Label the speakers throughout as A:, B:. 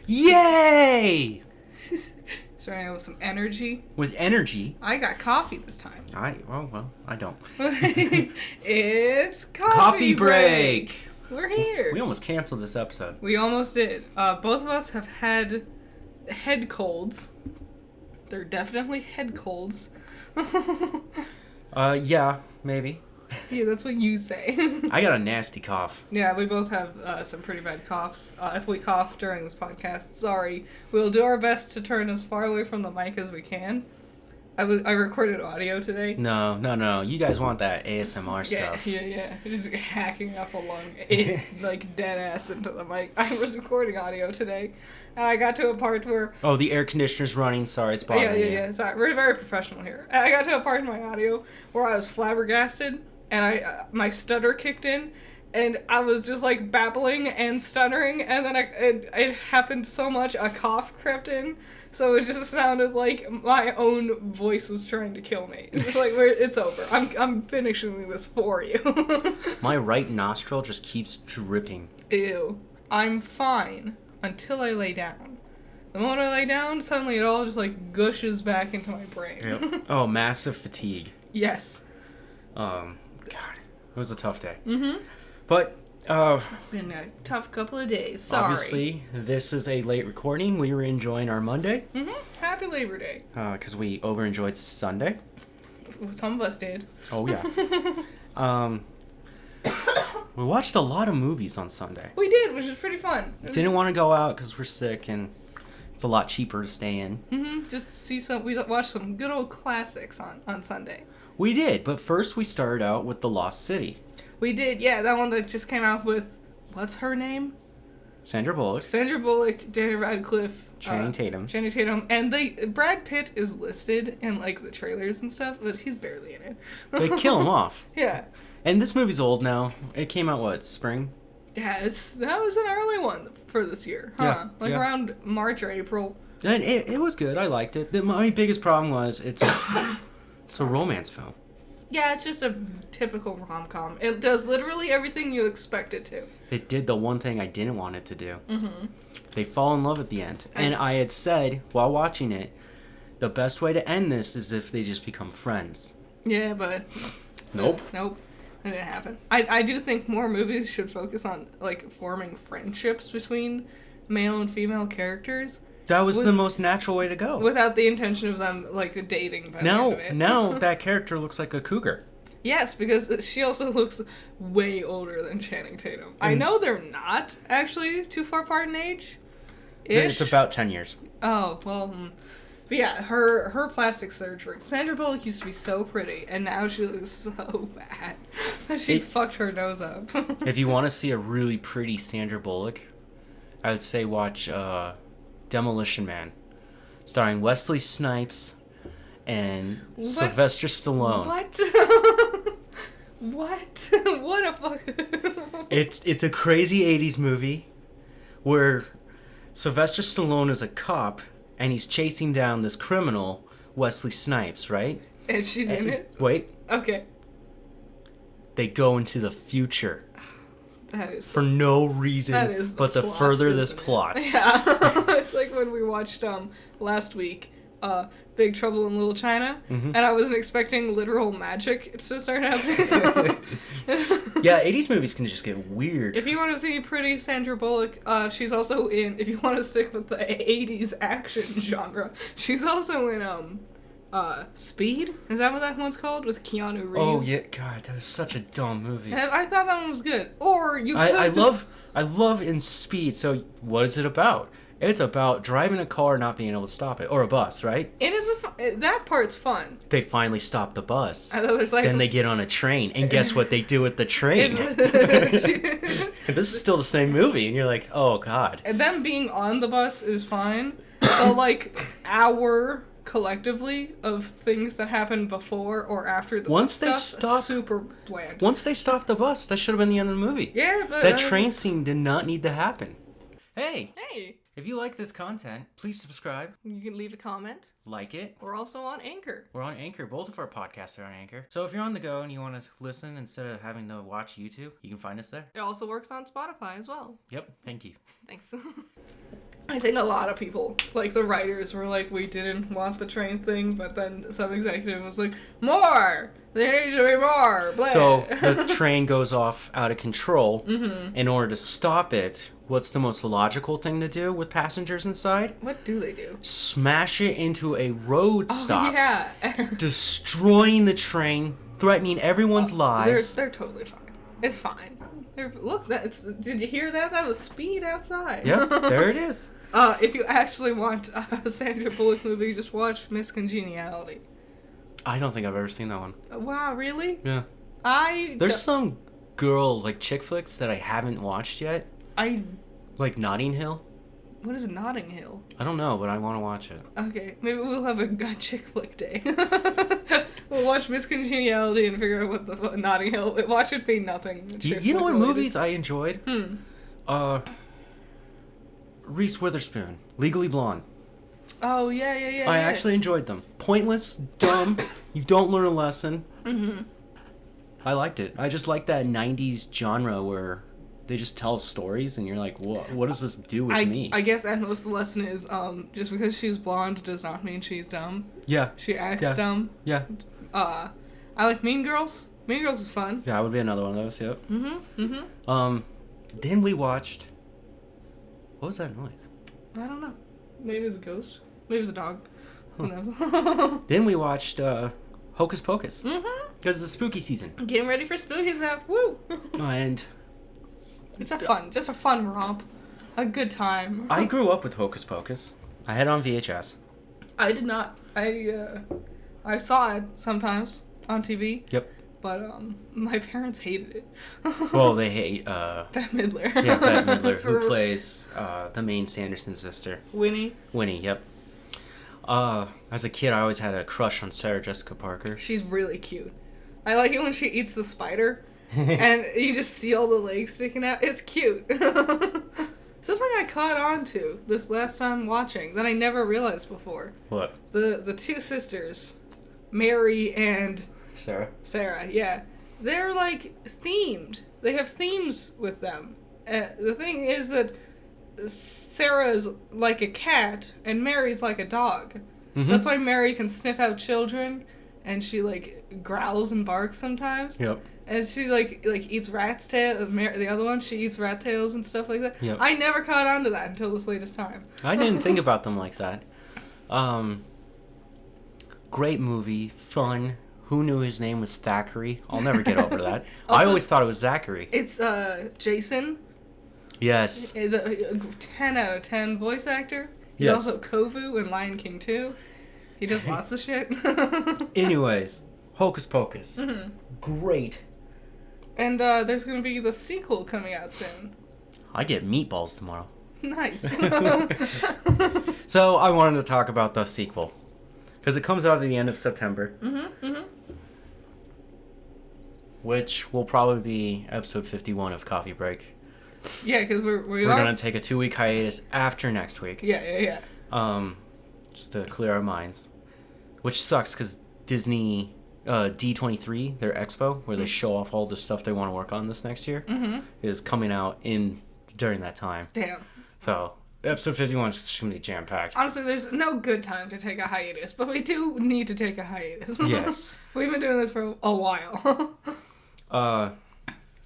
A: Yay!
B: Starting out with some energy.
A: With energy.
B: I got coffee this time.
A: I don't.
B: It's
A: Coffee break!
B: We're here.
A: We almost canceled this episode.
B: We almost did. Both of us have had head colds. They're definitely head colds.
A: Yeah, maybe.
B: Yeah, that's what you say.
A: I got a nasty cough.
B: Yeah, we both have some pretty bad coughs. If we cough during this podcast, sorry. We'll do our best to turn as far away from the mic as we can. I recorded audio today.
A: No. You guys want that ASMR stuff.
B: Yeah. Just hacking up a lung, like dead ass into the mic. I was recording audio today, and I got to a part where...
A: Oh, the air conditioner's running. Sorry, it's bothering you.
B: Yeah. Sorry, we're very professional here. I got to a part in my audio where I was flabbergasted, and my stutter kicked in, and I was just like babbling and stuttering, and then it happened so much, a cough crept in, so it just sounded like my own voice was trying to kill me. It was like, it's over. I'm finishing this for you.
A: My right nostril just keeps dripping.
B: Ew. I'm fine until I lay down. The moment I lay down, suddenly it all just like gushes back into my brain.
A: Yep. Oh, massive fatigue.
B: Yes.
A: God, it was a tough day.
B: Mm-hmm.
A: But,
B: Been a tough couple of days. Sorry.
A: Obviously, this is a late recording. We were enjoying our Monday.
B: Mm-hmm. Happy Labor Day.
A: Because we over-enjoyed Sunday.
B: Some of us did.
A: Oh, yeah. We watched a lot of movies on Sunday.
B: We did, which was pretty fun.
A: Didn't want to go out because we're sick and it's a lot cheaper to stay in.
B: Mm-hmm. Just to see we watched some good old classics on Sunday.
A: We did, but first we started out with The Lost City.
B: We did, yeah, that one that just came out with, what's her name?
A: Sandra Bullock.
B: Sandra Bullock, Danny Radcliffe.
A: Channing Tatum.
B: Channing Tatum. And Brad Pitt is listed in, like, the trailers and stuff, but he's barely in it.
A: They kill him off.
B: Yeah.
A: And this movie's old now. It came out, what, spring?
B: Yeah, that was an early one for this year, huh?
A: Yeah,
B: around March or April.
A: And it was good. I liked it. My biggest problem was it's a romance film.
B: Yeah, it's just a typical rom-com. It does literally everything you expect it to.
A: It did the one thing I didn't want it to do.
B: Mm-hmm.
A: They fall in love at the end. And I had said, while watching it, the best way to end this is if they just become friends.
B: Yeah, but...
A: Nope.
B: It didn't happen. I do think more movies should focus on, like, forming friendships between male and female characters.
A: That was the most natural way to go.
B: Without the intention of them, like, dating by the end of it.
A: Now that character looks like a cougar.
B: Yes, because she also looks way older than Channing Tatum. I know they're not, actually, too far apart in age.
A: It's about 10 years.
B: Oh, well... But yeah, her plastic surgery. Sandra Bullock used to be so pretty, and now she looks so bad. She fucked her nose up.
A: If you want to see a really pretty Sandra Bullock, I would say watch Demolition Man, starring Wesley Snipes and Sylvester Stallone.
B: What? What a fuck...
A: It's a crazy 80s movie where Sylvester Stallone is a cop and he's chasing down this criminal, Wesley Snipes, right?
B: And she's in it?
A: Wait.
B: Okay.
A: They go into the future.
B: That is...
A: For no reason but to further this plot.
B: Yeah. It's like when we watched last week Big Trouble in Little China, and I wasn't expecting literal magic to start happening.
A: Yeah, 80s movies can just get weird.
B: If you want to see pretty Sandra Bullock, she's also in, if you want to stick with the 80s action genre, she's also in Speed? Is that what that one's called? With Keanu Reeves?
A: Oh, yeah. God, that was such a dumb movie.
B: I thought that one was good. Or you could...
A: I love in Speed, so what is it about? It's about driving a car and not being able to stop it. Or a bus, right?
B: It is that part's fun.
A: They finally stop the bus.
B: Like
A: then they get on a train, and guess what they do with the train? This is still the same movie, and you're like, oh, God.
B: And them being on the bus is fine. But, like, hour collectively of things that happened before or after the bus stuff, super bland.
A: Once they stopped the bus, that should have been the end of the movie.
B: Yeah, but...
A: That train scene did not need to happen. Hey!
B: If
A: you like this content, please subscribe.
B: You can leave a comment.
A: Like it.
B: We're also on Anchor.
A: We're on Anchor. Both of our podcasts are on Anchor. So if you're on the go and you want to listen instead of having to watch YouTube, you can find us there.
B: It also works on Spotify as well.
A: Yep. Thank you.
B: Thanks. I think a lot of people, like the writers, were like, we didn't want the train thing, but then some executive was like, more! There needs to be more! Blah.
A: So the train goes off out of control. In order to stop it, what's the most logical thing to do with passengers inside?
B: What do they do?
A: Smash it into a road stop,
B: Yeah.
A: destroying the train, threatening everyone's lives.
B: They're totally fine. It's fine. Look, did you hear that? That was speed outside.
A: Yep, there it is.
B: If you actually want a Sandra Bullock movie, just watch Miss Congeniality.
A: I don't think I've ever seen that one.
B: Wow, really?
A: Yeah. There's some girl, like, chick flicks that I haven't watched yet. Like Notting Hill.
B: What is Notting Hill?
A: I don't know, but I want to watch it.
B: Okay, maybe we'll have a chick flick day. We'll watch Miss Congeniality and figure out what the Notting Hill. Watch it be nothing.
A: You know what movies I enjoyed? Reese Witherspoon, Legally Blonde.
B: Oh, yeah.
A: I actually enjoyed them. Pointless, dumb, you don't learn a lesson. I liked it. I just like that 90s genre where they just tell stories and you're like, what does this do with me?
B: I guess at most the lesson is just because she's blonde does not mean she's dumb.
A: Yeah.
B: She acts dumb.
A: Yeah.
B: I like Mean Girls. Mean Girls is fun.
A: Yeah, I would be another one of those, yep. Then we watched... What was that noise?
B: I don't know. Maybe it was a ghost. Maybe it was a dog. Who knows?
A: Then we watched Hocus Pocus. Because it's spooky season.
B: Getting ready for spooky stuff. Woo!
A: And...
B: Just a fun romp. A good time.
A: I grew up with Hocus Pocus. I had it on VHS.
B: I did not. I saw it sometimes on TV.
A: Yep.
B: But my parents hated it.
A: Well, they hate
B: Bette Midler.
A: Yeah, Bette Midler, who plays the main Sanderson sister.
B: Winnie.
A: Winnie, yep. As a kid, I always had a crush on Sarah Jessica Parker.
B: She's really cute. I like it when she eats the spider, and you just see all the legs sticking out. It's cute. Something I caught on to this last time watching that I never realized before.
A: What?
B: The two sisters, Mary and... Sarah, yeah. They're, like, themed. They have themes with them. The thing is that Sarah's like a cat, and Mary's like a dog. That's why Mary can sniff out children, and she, like, growls and barks sometimes.
A: Yep.
B: And she, like eats rat's tail. The other one, she eats rat tails and stuff like that.
A: Yep.
B: I never caught on to that until this latest time.
A: I didn't think about them like that. Great movie, fun. Who knew his name was Thackeray? I'll never get over that.
B: Also,
A: I always thought it was Zachary.
B: It's Jason.
A: Yes.
B: Is a 10 out of 10 voice actor. He's
A: Yes.
B: also Kovu in Lion King 2. He does lots of shit.
A: Anyways, Hocus Pocus. Great.
B: And there's going to be the sequel coming out soon.
A: I get meatballs tomorrow.
B: Nice.
A: So I wanted to talk about the sequel. Because it comes out at the end of September. Which will probably be episode 51 of Coffee Break.
B: Yeah, because we're
A: going to take a 2-week hiatus after next week.
B: Yeah.
A: Just to clear our minds. Which sucks because Disney D23, their expo, where they show off all the stuff they want to work on this next year, is coming out during that time.
B: Damn.
A: So episode 51 is just going to be jam-packed.
B: Honestly, there's no good time to take a hiatus, but we do need to take a hiatus.
A: Yes.
B: We've been doing this for a while.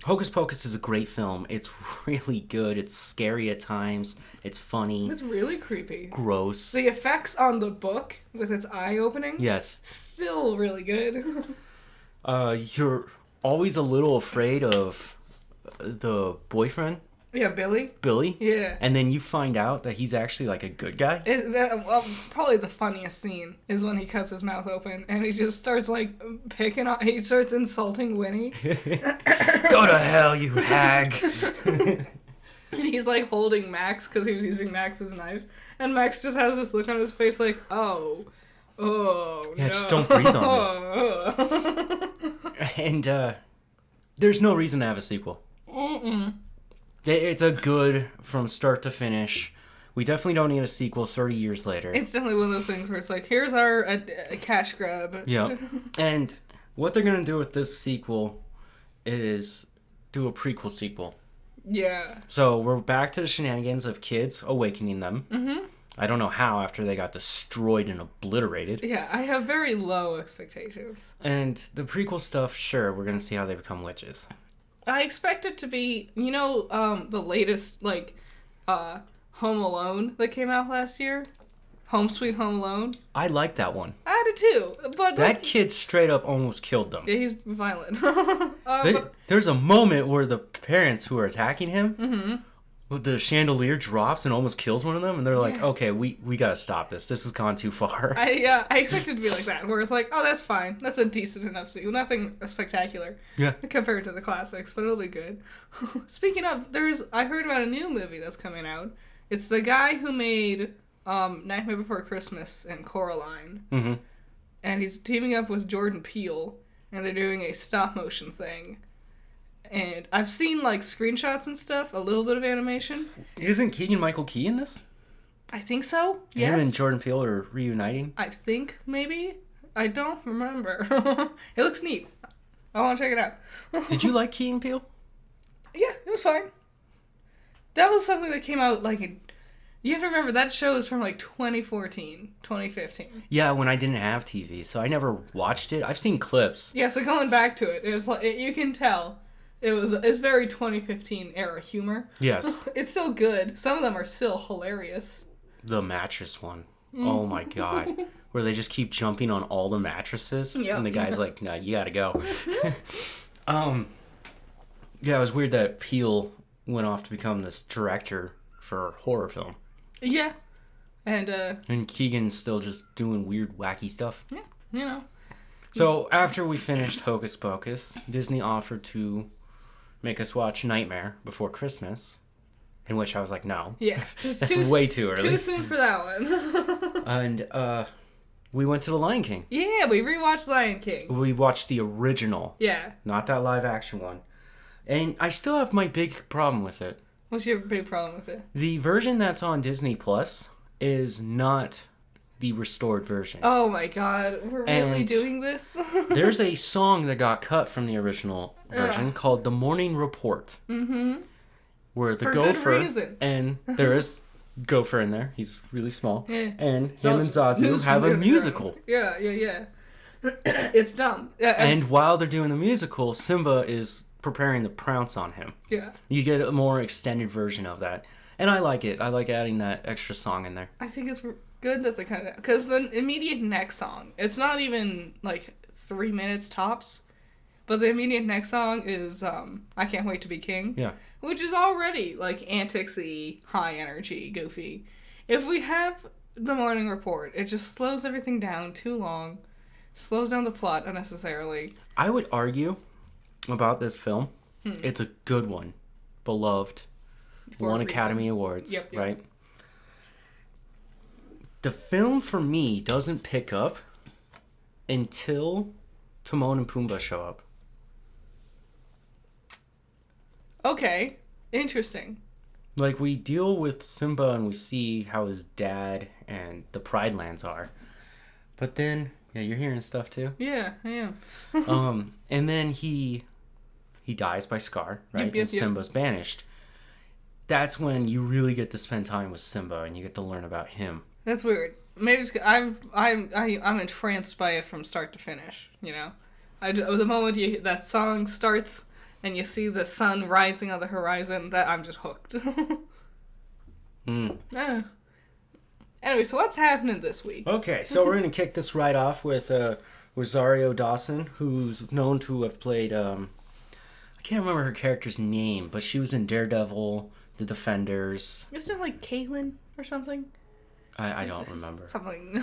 A: Hocus Pocus is a great film. It's really good. It's scary at times. It's funny.
B: It's really creepy.
A: Gross.
B: The effects on the book with its eye opening.
A: Yes.
B: Still really good.
A: You're always a little afraid of the boyfriend.
B: Yeah, Billy. Yeah.
A: And then you find out that he's actually like a good guy.
B: Probably the funniest scene is when he cuts his mouth open and he just starts like picking on. He starts insulting Winnie.
A: Go to hell, you hag.
B: And he's like holding Max because he was using Max's knife, and Max just has this look on his face like, oh,
A: yeah,
B: no.
A: just don't breathe on it. And there's no reason to have a sequel. It's a good from start to finish. We definitely don't need a sequel 30 years later.
B: It's definitely one of those things where it's like, here's our cash grab.
A: Yeah. And what they're going to do with this sequel is do a prequel sequel.
B: Yeah.
A: So we're back to the shenanigans of kids awakening them.
B: Mm-hmm.
A: I don't know how after they got destroyed and obliterated.
B: Yeah, I have very low expectations.
A: And the prequel stuff, sure, we're gonna see how they become witches.
B: I expect it to be, the latest, Home Alone that came out last year? Home Sweet Home Alone?
A: I like that one.
B: I did too, but...
A: That kid straight up almost killed them.
B: Yeah, he's violent.
A: There's a moment where the parents who are attacking him,
B: Mm-hmm.
A: the chandelier drops and almost kills one of them, and they're like,
B: Yeah.
A: okay, we gotta stop this. This has gone too far.
B: I expect it to be like that, where it's like, oh, that's fine. That's a decent enough scene. Nothing spectacular
A: Yeah.
B: compared to the classics, but it'll be good. Speaking of, I heard about a new movie that's coming out. It's the guy who made Nightmare Before Christmas and Coraline.
A: Mm-hmm.
B: And he's teaming up with Jordan Peele, and they're doing a stop motion thing. And I've seen screenshots and stuff, a little bit of animation.
A: Isn't Keegan-Michael Key in this?
B: I think so.
A: Him
B: Yes.
A: and Jordan Peele are reuniting.
B: I think maybe. I don't remember. It looks neat. I want to check it out.
A: Did you like Key and Peele?
B: Yeah, it was fine. That was something that came out you have to remember that show is from 2014, 2015.
A: Yeah, when I didn't have TV, so I never watched it. I've seen clips.
B: Yeah, so going back to it, it's you can tell it's very 2015 era humor.
A: Yes.
B: It's still good. Some of them are still hilarious.
A: The mattress one. Oh my god. Where they just keep jumping on all the mattresses.
B: Yep.
A: And the guy's like, no, you gotta go. Yeah, it was weird that Peele went off to become this director for a horror film.
B: Yeah. And
A: And Keegan's still just doing weird, wacky stuff.
B: yeah,
A: So after we finished Hocus Pocus, Disney offered to make us watch Nightmare Before Christmas. In which I was like, no.
B: Yeah.
A: That's way too early.
B: Too soon for that one.
A: And we went to The Lion King.
B: Yeah, we rewatched Lion King.
A: We watched the original,
B: Yeah.
A: not that live action one. And I still have my big problem with it.
B: What's your big problem with it?
A: The version that's on Disney Plus is not the restored version.
B: Oh my god, we're really
A: And
B: doing this?
A: There's a song that got cut from the original version called The Morning Report.
B: Mm-hmm.
A: Where the
B: For good
A: gopher,
B: reason.
A: and there is Gopher in there, he's really small,
B: Yeah.
A: and
B: It's
A: him and
B: also
A: Zazu
B: news
A: have
B: from
A: a
B: the
A: musical.
B: Yeah. It's dumb. Yeah,
A: And while they're doing the musical, Simba is preparing to prounce on him.
B: yeah.
A: You get a more extended version of that. And I like it. I like adding that extra song in there.
B: I think it's good that they kind of... Because the immediate next song, it's not even 3 minutes tops, but the immediate next song is I Can't Wait to Be King.
A: Yeah.
B: Which is already antics-y, high energy, goofy. If we have the morning report, it just slows everything down too long, slows down the plot unnecessarily.
A: I would argue about this film. It's a good one. Beloved.
B: For a
A: Won
B: reason.
A: Academy Awards,
B: Yep.
A: right? The film, for me, doesn't pick up until Timon and Pumbaa show up.
B: Okay, interesting.
A: We deal with Simba and we see how his dad and the Pride Lands are. But then, yeah, you're hearing stuff too.
B: Yeah, I am.
A: And then he dies by Scar, right?
B: Yep,
A: and Simba's banished. That's when you really get to spend time with Simba and you get to learn about him.
B: That's weird. Maybe it's, I'm entranced by it from start to finish. The moment that song starts and you see the sun rising on the horizon, that I'm just hooked. Anyway, so what's happening this week?
A: Okay, so we're gonna kick this right off with Rosario Dawson, who's known to have played I can't remember her character's name, but she was in Daredevil, The Defenders.
B: Isn't it Caitlyn or something?
A: I don't remember.
B: Something.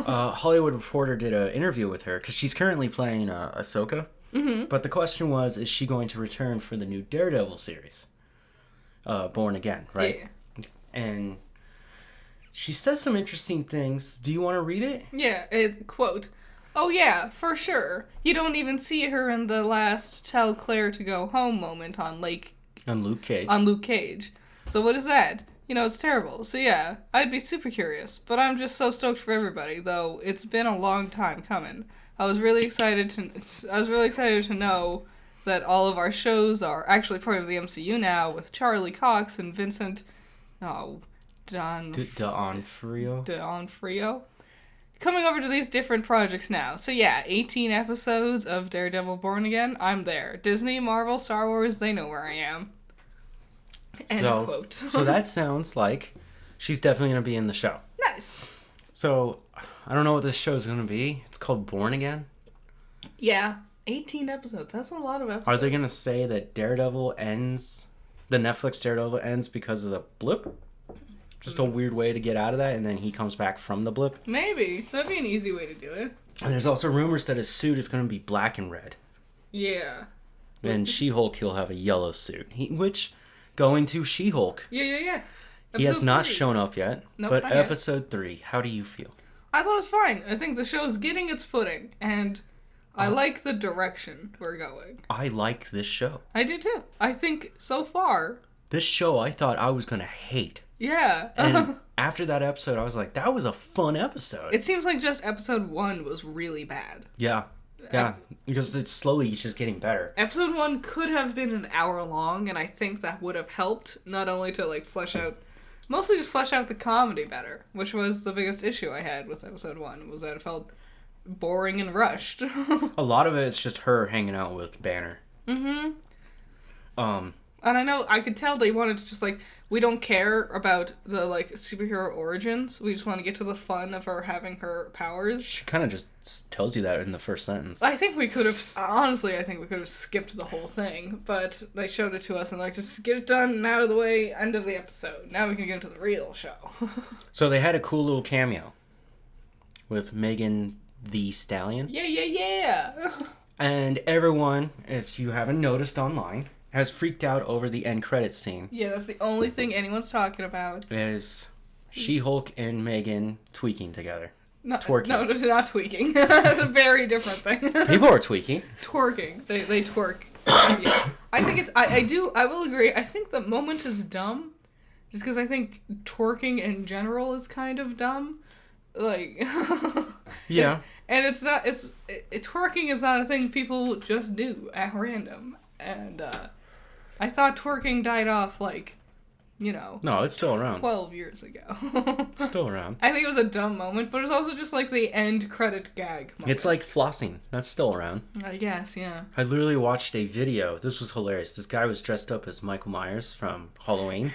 A: Hollywood Reporter did an interview with her because she's currently playing Ahsoka.
B: Mm-hmm.
A: But the question was, is she going to return for the new Daredevil series? Born Again, right?
B: Yeah.
A: And she says some interesting things. Do you want to read it?
B: Yeah, it's, quote, "Oh yeah, for sure. You don't even see her in the last tell Claire to go home moment on
A: On Luke
B: Cage. So what is that? It's terrible. So yeah, I'd be super curious, but I'm just so stoked for everybody, though it's been a long time coming. I was really excited to know that all of our shows are actually part of the MCU now, with Charlie Cox and Vincent D'Onofrio coming over to these different projects now. So yeah, 18 episodes of Daredevil Born Again. I'm there. Disney, Marvel, Star Wars, they know where I am. End quote.
A: So that sounds like she's definitely going to be in the show.
B: Nice.
A: So I don't know what this show is going to be. It's called Born Again.
B: Yeah, 18 episodes. That's a lot of episodes.
A: Are they going to say that Daredevil ends, the Netflix Daredevil ends because of the blip? Just a weird way to get out of that, and then he comes back from the blip?
B: Maybe. That'd be an easy way to do it.
A: And there's also rumors that his suit is going to be black and red.
B: Yeah.
A: And She-Hulk, he'll have a yellow suit. Going to She-Hulk.
B: Yeah.
A: He has not
B: 3.
A: shown up yet.
B: Nope,
A: but
B: not yet.
A: episode 3, how do you feel?
B: I thought it was fine. I think the show's getting its footing, and I like the direction we're going.
A: I like this show.
B: I do too. I think so far.
A: This show I thought I was going to hate.
B: Yeah.
A: And after that episode, I was like, that was a fun episode.
B: It seems like just episode 1 was really bad.
A: Yeah. Because it's just getting better.
B: Episode 1 could have been an hour long, and I think that would have helped, not only to mostly just flesh out the comedy better, which was the biggest issue I had with episode 1, was that it felt boring and rushed.
A: A lot of it is just her hanging out with Banner.
B: Mm-hmm. And I could tell they wanted to just, we don't care about the, superhero origins. We just want to get to the fun of her having her powers.
A: She kind of just tells you that in the first sentence.
B: I think we could have skipped the whole thing, but they showed it to us and, just get it done and out of the way, end of the episode. Now we can get into the real show.
A: So they had a cool little cameo with Megan Thee Stallion.
B: Yeah.
A: And everyone, if you haven't noticed online, has freaked out over the end credits scene.
B: Yeah, that's the only thing anyone's talking about.
A: Is She-Hulk and Megan tweaking together.
B: Twerking. No, it's not tweaking. That's a very different thing.
A: People are tweaking.
B: Twerking. They twerk. Yeah. I think I will agree. I think the moment is dumb. Just because I think twerking in general is kind of dumb.
A: Yeah.
B: And twerking is not a thing people just do at random. And, I thought twerking died off,
A: No, it's still around.
B: 12 years ago.
A: It's still around.
B: I think it was a dumb moment, but it was also just, the end credit gag moment.
A: It's like flossing. That's still around.
B: I guess, yeah.
A: I literally watched a video. This was hilarious. This guy was dressed up as Michael Myers from Halloween.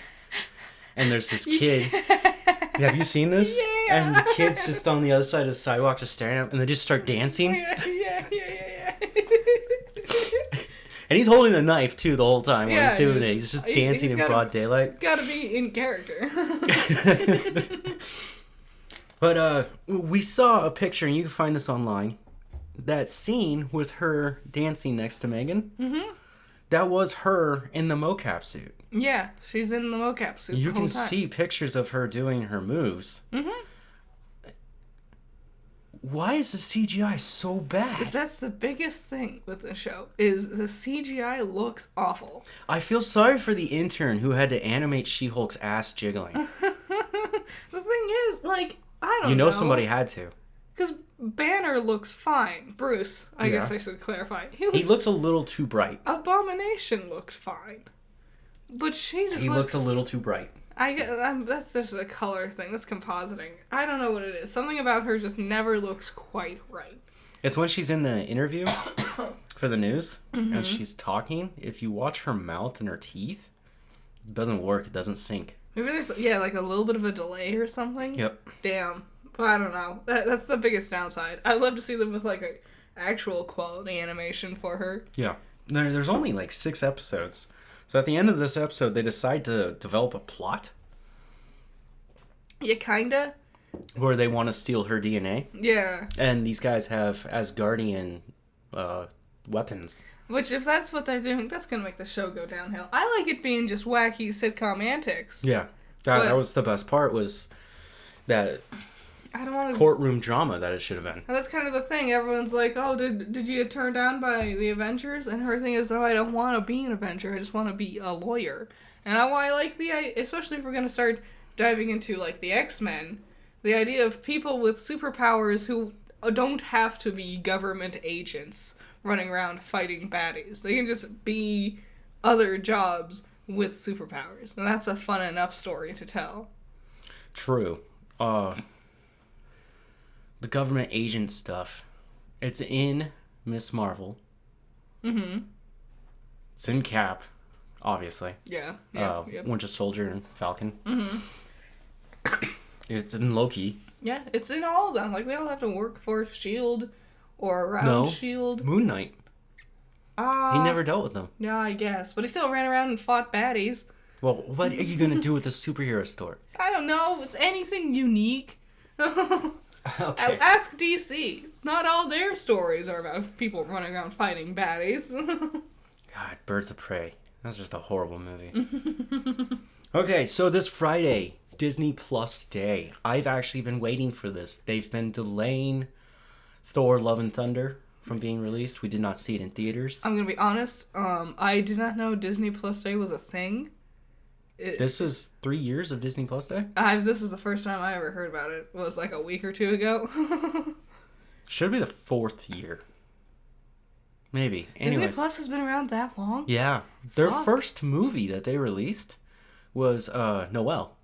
A: And there's this kid. Have you seen this?
B: Yeah.
A: And the kid's just on the other side of the sidewalk just staring at him, and they just start dancing.
B: Yeah.
A: And he's holding a knife, too, the whole time when he's doing it. He's just dancing in broad daylight.
B: Gotta be in character.
A: But we saw a picture, and you can find this online. That scene with her dancing next to Megan, that was her in the mocap suit.
B: Yeah, she's in the mocap suit.
A: You can see pictures of her doing her moves. Why is the CGI so bad?
B: Because that's the biggest thing with the show, is the CGI looks awful.
A: I feel sorry for the intern who had to animate She-Hulk's ass jiggling.
B: The thing is, I don't know.
A: Somebody had to.
B: Because Banner looks fine. Bruce, I guess I should clarify.
A: He looks a little too bright.
B: Abomination looked fine. But he
A: looked a little too bright.
B: That's just a color thing. That's compositing. I don't know what it is. Something about her just never looks quite right.
A: It's when she's in the interview for the news and she's talking. If you watch her mouth and her teeth, it doesn't work. It doesn't sync.
B: Maybe there's a little bit of a delay or something.
A: Yep.
B: Damn. But I don't know. That's the biggest downside. I'd love to see them with a actual quality animation for her.
A: Yeah. There's only 6 episodes. So at the end of this episode, they decide to develop a plot.
B: Yeah, kinda.
A: Where they want to steal her DNA.
B: Yeah.
A: And these guys have Asgardian weapons.
B: Which, if that's what they're doing, that's gonna make the show go downhill. I like it being just wacky sitcom antics.
A: Yeah. That was the best part, was that
B: I don't want to
A: courtroom drama that it should have been.
B: And that's kind of the thing. Everyone's like, "Oh, did you get turned down by the Avengers?" And her thing is, "Oh, I don't want to be an Avenger. I just want to be a lawyer." And I like especially if we're gonna start diving into the X-Men, the idea of people with superpowers who don't have to be government agents running around fighting baddies. They can just be other jobs with superpowers. And that's a fun enough story to tell.
A: True. The government agent stuff. It's in Miss Marvel.
B: Mm-hmm.
A: It's in Cap, obviously.
B: Yeah.
A: Winter Soldier and Falcon.
B: Mm-hmm.
A: It's in Loki.
B: Yeah, it's in all of them. Like, they all have to work for S.H.I.E.L.D. or around S.H.I.E.L.D.
A: Moon Knight. He never dealt with them.
B: Yeah, I guess. But he still ran around and fought baddies.
A: Well, what are you going to do with a superhero store?
B: I don't know. It's anything unique.
A: Okay.
B: Ask DC. Not all their stories are about people running around fighting baddies.
A: God, Birds of Prey. That's just a horrible movie. Okay, so this Friday, Disney Plus Day. I've actually been waiting for this. They've been delaying Thor: Love and Thunder from being released. We did not see it in theaters.
B: I'm gonna be honest. I did not know Disney Plus Day was a thing.
A: This is 3 years of Disney Plus Day?
B: This is the first time I ever heard about it. It was like a week or two ago.
A: Should be the 4th year. Maybe. Anyways.
B: Disney Plus has been around that long?
A: Yeah. Their
B: Fuck.
A: first movie that they released was Noelle.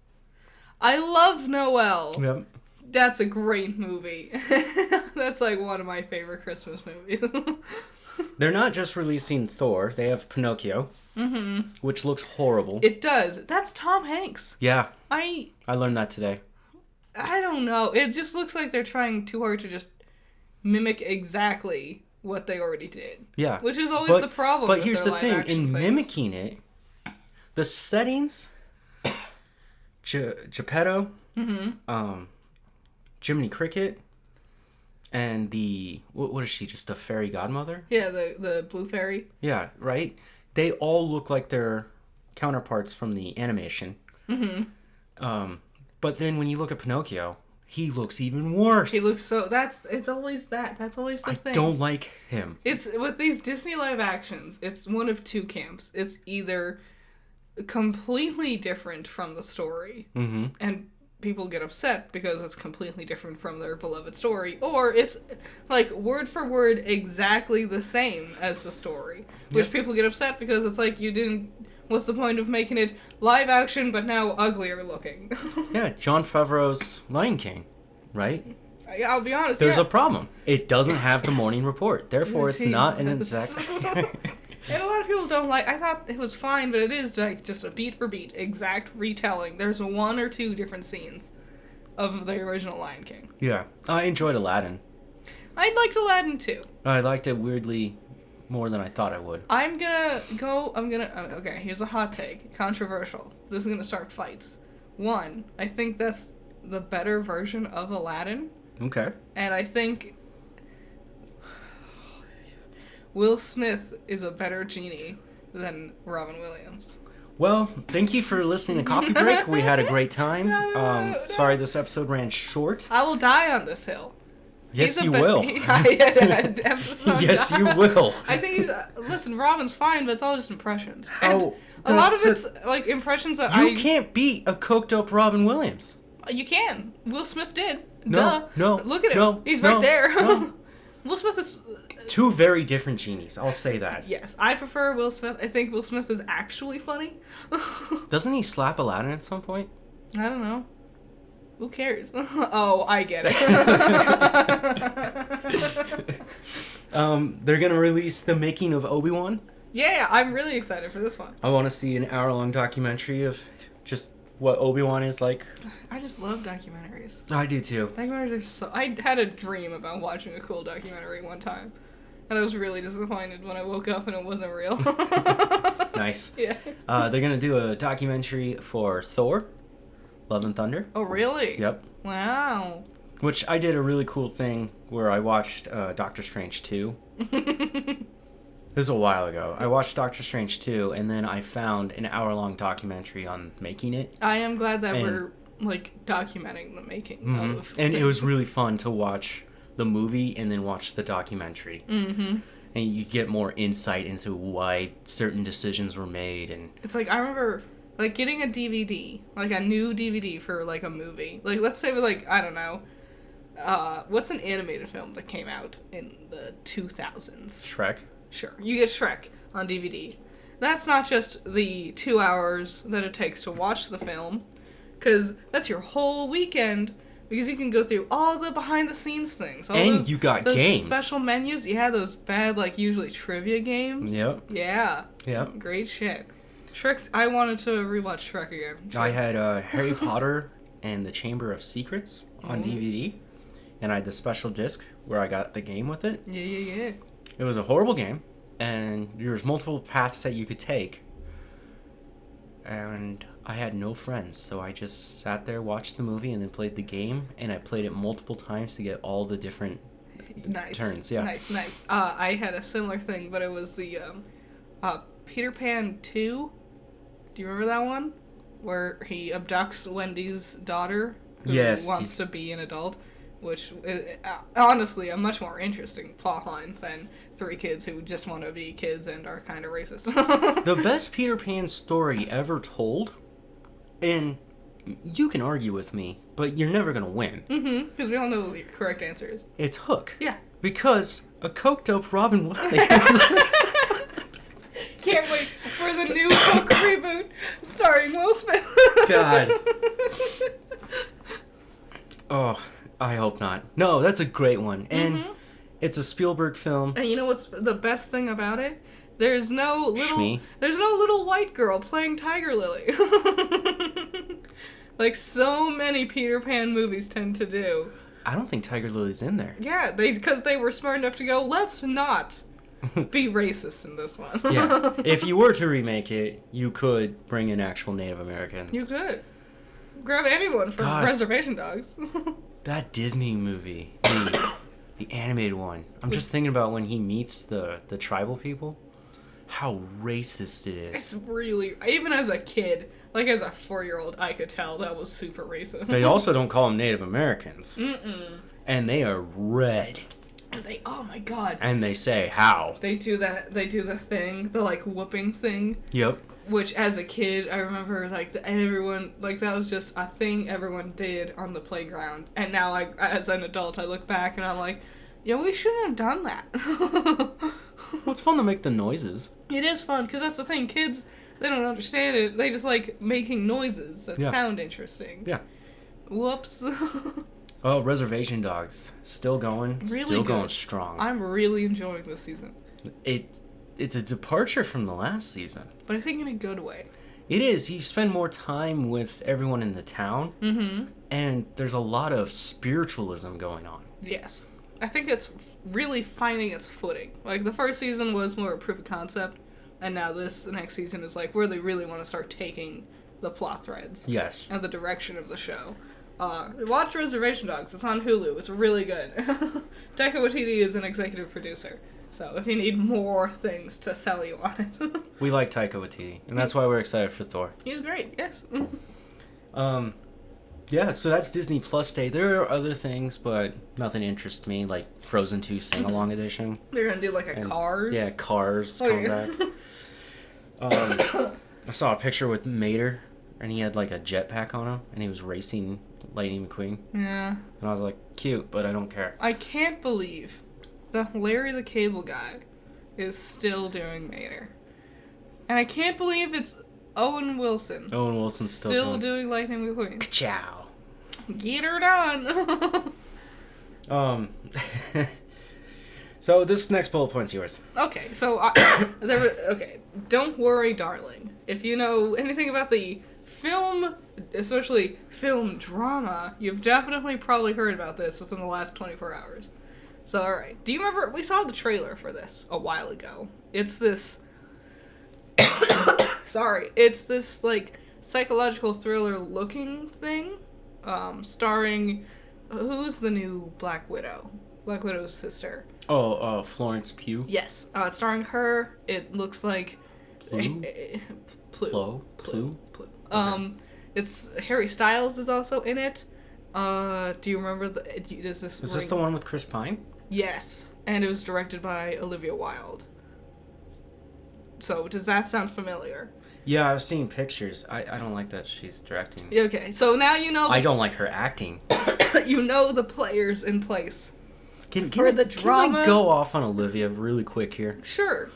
B: I love Noelle.
A: Yep.
B: That's a great movie. That's like one of my favorite Christmas movies.
A: They're not just releasing Thor. They have Pinocchio, which looks horrible.
B: It does. That's Tom Hanks.
A: Yeah.
B: I
A: learned that today.
B: don't know. It just looks like they're trying too hard to just mimic exactly what they already did.
A: Yeah.
B: Which is always the problem.
A: But
B: with
A: here's
B: their
A: the thing.
B: live-action
A: In
B: things.
A: mimicking it, the settings, Geppetto, Jiminy Cricket, and the... What is she? Just a fairy godmother?
B: Yeah, the Blue Fairy.
A: Yeah, right? They all look like their counterparts from the animation. But then when you look at Pinocchio, he looks even worse.
B: He looks so... It's always that. That's always the thing.
A: I don't like him.
B: It's... With these Disney live actions, it's one of two camps. It's either completely different from the story, and people get upset because it's completely different from their beloved story, or it's like word for word exactly the same as the story, which people get upset because it's like you didn't... What's the point of making it live action but now uglier looking?
A: Yeah, Jon Favreau's Lion King, right?
B: I'll be honest.
A: There's a problem. It doesn't have the morning report. Therefore, it's not an exact...
B: And a lot of people don't like... I thought it was fine, but it is like just a beat for beat exact retelling. There's one or two different scenes of the original Lion King.
A: Yeah. I enjoyed Aladdin.
B: I'd liked Aladdin too.
A: I liked it weirdly more than I thought I would.
B: Okay, here's a hot take. Controversial. This is gonna start fights. One, I think that's the better version of Aladdin.
A: Okay.
B: And I think Will Smith is a better genie than Robin Williams.
A: Well, thank you for listening to Coffee Break. We had a great time.
B: No.
A: Sorry this episode ran short.
B: I will die on this hill.
A: Yes, you will.
B: Yes,
A: you will.
B: I think he's... listen, Robin's fine, but it's all just impressions. And
A: Oh,
B: a lot of
A: that's
B: it's like impressions that
A: You can't beat a coked up Robin Williams.
B: You can. Will Smith did.
A: No,
B: Duh.
A: no,
B: Look at him.
A: no,
B: He's
A: no,
B: right there.
A: no.
B: Will Smith is...
A: Two very different genies. I'll say that.
B: Yes, I prefer Will Smith. I think Will Smith is actually funny.
A: Doesn't he slap Aladdin at some point?
B: I don't know. Who cares? Oh, I get it.
A: They're gonna release the making of Obi-Wan.
B: Yeah, I'm really excited for this one.
A: I want to see an hour-long documentary of just what Obi-Wan is like.
B: I just love documentaries.
A: I do too.
B: Documentaries are so... I had a dream about watching a cool documentary one time. And I was really disappointed when I woke up and it wasn't real.
A: Nice.
B: Yeah.
A: They're gonna do a documentary for Thor, Love and Thunder.
B: Oh, really?
A: Yep.
B: Wow.
A: Which I did a really cool thing where I watched Doctor Strange 2. This is a while ago. I watched Doctor Strange 2, and then I found an hour-long documentary on making it.
B: I am glad that we're, like, documenting the making of...
A: And it was really fun to watch the movie and then watch the documentary.
B: Mm-hmm.
A: And you get more insight into why certain decisions were made. And
B: It's like, I remember, like, getting a DVD, like a new DVD for, like, a movie. Like, let's say, like, I don't know, What's an animated film that came out in the 2000s?
A: Shrek.
B: Sure. You get Shrek on DVD. That's not just the 2 hours that it takes to watch the film, because that's your whole weekend, because you can go through all the behind-the-scenes things. All
A: And
B: those,
A: you got
B: those
A: games.
B: special menus. Yeah, those bad, like, usually trivia games.
A: Yep.
B: Yeah.
A: Yep.
B: Great shit. Shrek's... I wanted to rewatch Shrek again.
A: I had Harry Potter and the Chamber of Secrets on DVD, and I had the special disc where I got the game with it.
B: Yeah.
A: It was a horrible game, and there was multiple paths that you could take. And I had no friends, so I just sat there, watched the movie, and then played the game, and I played it multiple times to get all the different
B: Nice.
A: turns. Yeah.
B: Nice. I had a similar thing, but it was the Peter Pan 2. Do you remember that one? Where he abducts Wendy's daughter, who
A: Yes,
B: wants to be an adult, which is honestly a much more interesting plotline than 3 kids who just want to be kids and are kind of racist.
A: The best Peter Pan story ever told, and you can argue with me, but you're never going to win.
B: Because we all know what the correct answer is.
A: It's Hook.
B: Yeah.
A: Because a coked up Robin Williams.
B: Can't wait for the new Hook reboot starring Will Smith.
A: God. Oh, I hope not. No, that's a great one. And it's a Spielberg film.
B: And you know what's the best thing about it? There's no
A: Shmee.
B: little white girl playing Tiger Lily. Like so many Peter Pan movies tend to do.
A: I don't think Tiger Lily's in there.
B: Yeah, because they were smart enough to go, let's not be racist in this one.
A: Yeah. If you were to remake it, you could bring in actual Native Americans.
B: You could. Grab anyone from
A: God.
B: Reservation Dogs.
A: That Disney movie, the animated one. I'm just thinking about when he meets the tribal people. How racist it is.
B: It's really, even as a kid, like as a 4-year-old, I could tell that was super racist.
A: They also don't call them Native Americans.
B: Mm-mm.
A: And they are red.
B: And they, oh my god.
A: And they say how.
B: They do the thing, the like whooping thing.
A: Yep.
B: Which as a kid, I remember like everyone, like that was just a thing everyone did on the playground. And now as an adult, I look back and I'm like, yeah, we shouldn't have done that.
A: Well, it's fun to make the noises.
B: It is fun, because that's the thing, kids, they don't understand it. They just like making noises that sound interesting.
A: Yeah.
B: Whoops.
A: Oh, Reservation Dogs. Still going.
B: Really
A: Still
B: good.
A: going strong.
B: I'm really enjoying this season.
A: It's a departure from the last season.
B: But I think in a good way.
A: It is. You spend more time with everyone in the town.
B: Mm-hmm.
A: And there's a lot of spiritualism going on.
B: Yes. I think it's really finding its footing. Like, the first season was more a proof of concept, and now this next season is, like, where they really want to start taking the plot threads.
A: Yes.
B: And the direction of the show. Watch Reservation Dogs. It's on Hulu. It's really good. Taika Waititi is an executive producer. So if you need more things to sell you on it.
A: We like Taika Waititi, and that's why we're excited for Thor.
B: He's great, yes.
A: Yeah, so that's Disney Plus Day. There are other things, but nothing interests me, like Frozen 2 Sing-Along Edition.
B: They're gonna do like a
A: And,
B: Cars.
A: Yeah, Cars
B: Oh,
A: come
B: yeah.
A: back. I saw a picture with Mater, and he had like a jetpack on him, and he was racing Lightning McQueen.
B: Yeah.
A: And I was like, cute, but I don't care.
B: I can't believe that Larry the Cable Guy is still doing Mater. And I can't believe it's Owen Wilson.
A: Owen Wilson's still
B: doing Lightning McQueen.
A: Ka-chow.
B: Get her done.
A: So this next bullet point's yours.
B: Okay, so okay, don't worry, darling. If you know anything about the film, especially film drama, you've definitely probably heard about this within the last 24 hours. So, alright. Do you remember, we saw the trailer for this a while ago. It's this, it's this, like, psychological thriller looking thing, starring, who's the new Black Widow? Black Widow's sister.
A: Oh, Florence Pugh.
B: Yes, it's starring her. It looks like
A: Plu?
B: Plu.
A: Okay.
B: It's Harry Styles is also in it. Do you remember does this?
A: Is this the one with Chris Pine?
B: Yes, and it was directed by Olivia Wilde. So does that sound familiar?
A: Yeah, I've seen pictures. I don't like that she's directing.
B: Okay, so now you know.
A: I don't like her acting.
B: you know the players in place.
A: Can
B: the drama.
A: Can we go off on Olivia really quick here?
B: Sure.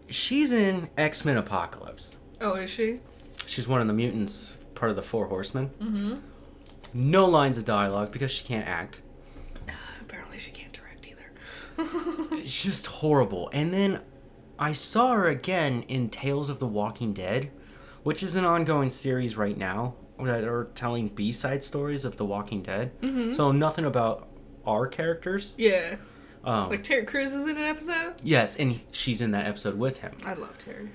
A: She's in X-Men Apocalypse.
B: Oh, is she?
A: She's one of the mutants, part of the Four Horsemen.
B: Mm-hmm.
A: No lines of dialogue because she can't act.
B: Apparently she can't direct either.
A: It's just horrible. And then I saw her again in Tales of the Walking Dead, which is an ongoing series right now that are telling B-side stories of The Walking Dead.
B: Mm-hmm.
A: So nothing about our characters.
B: Yeah. Like Terry Crews is in an episode?
A: Yes, and she's in that episode with him.
B: I love Terry.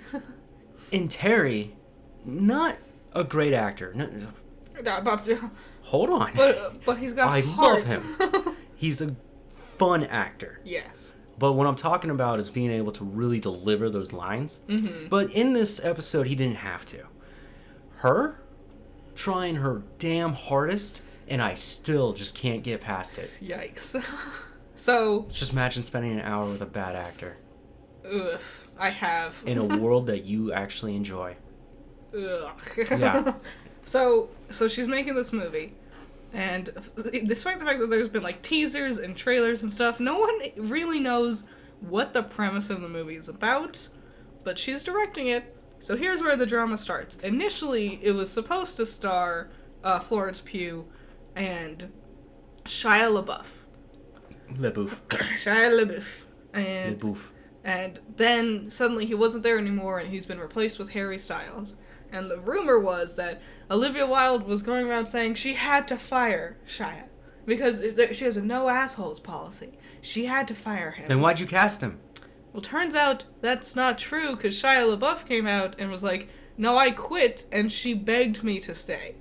A: And Terry, not a great actor. No,
B: but
A: hold on.
B: he's got
A: I
B: heart.
A: love him. He's a fun actor.
B: Yes.
A: But what I'm talking about is being able to really deliver those lines.
B: Mm-hmm.
A: But in this episode, he didn't have to. Her trying her damn hardest, and I still just can't get past it.
B: Yikes. So...
A: Just imagine spending an hour with a bad actor.
B: Ugh. I have.
A: In a world that you actually enjoy.
B: Ugh.
A: Yeah.
B: So she's making this movie, and despite the fact that there's been like teasers and trailers and stuff, no one really knows what the premise of the movie is about, but she's directing it. So here's where the drama starts. Initially, it was supposed to star Florence Pugh and Shia LaBeouf. Shia LaBeouf. And
A: LaBeouf.
B: And then suddenly he wasn't there anymore, and he's been replaced with Harry Styles. And the rumor was that Olivia Wilde was going around saying she had to fire Shia because she has a no assholes policy. She had to fire him.
A: Then why'd you cast him?
B: Well, turns out that's not true because Shia LaBeouf came out and was like, "No, I quit," and she begged me to stay.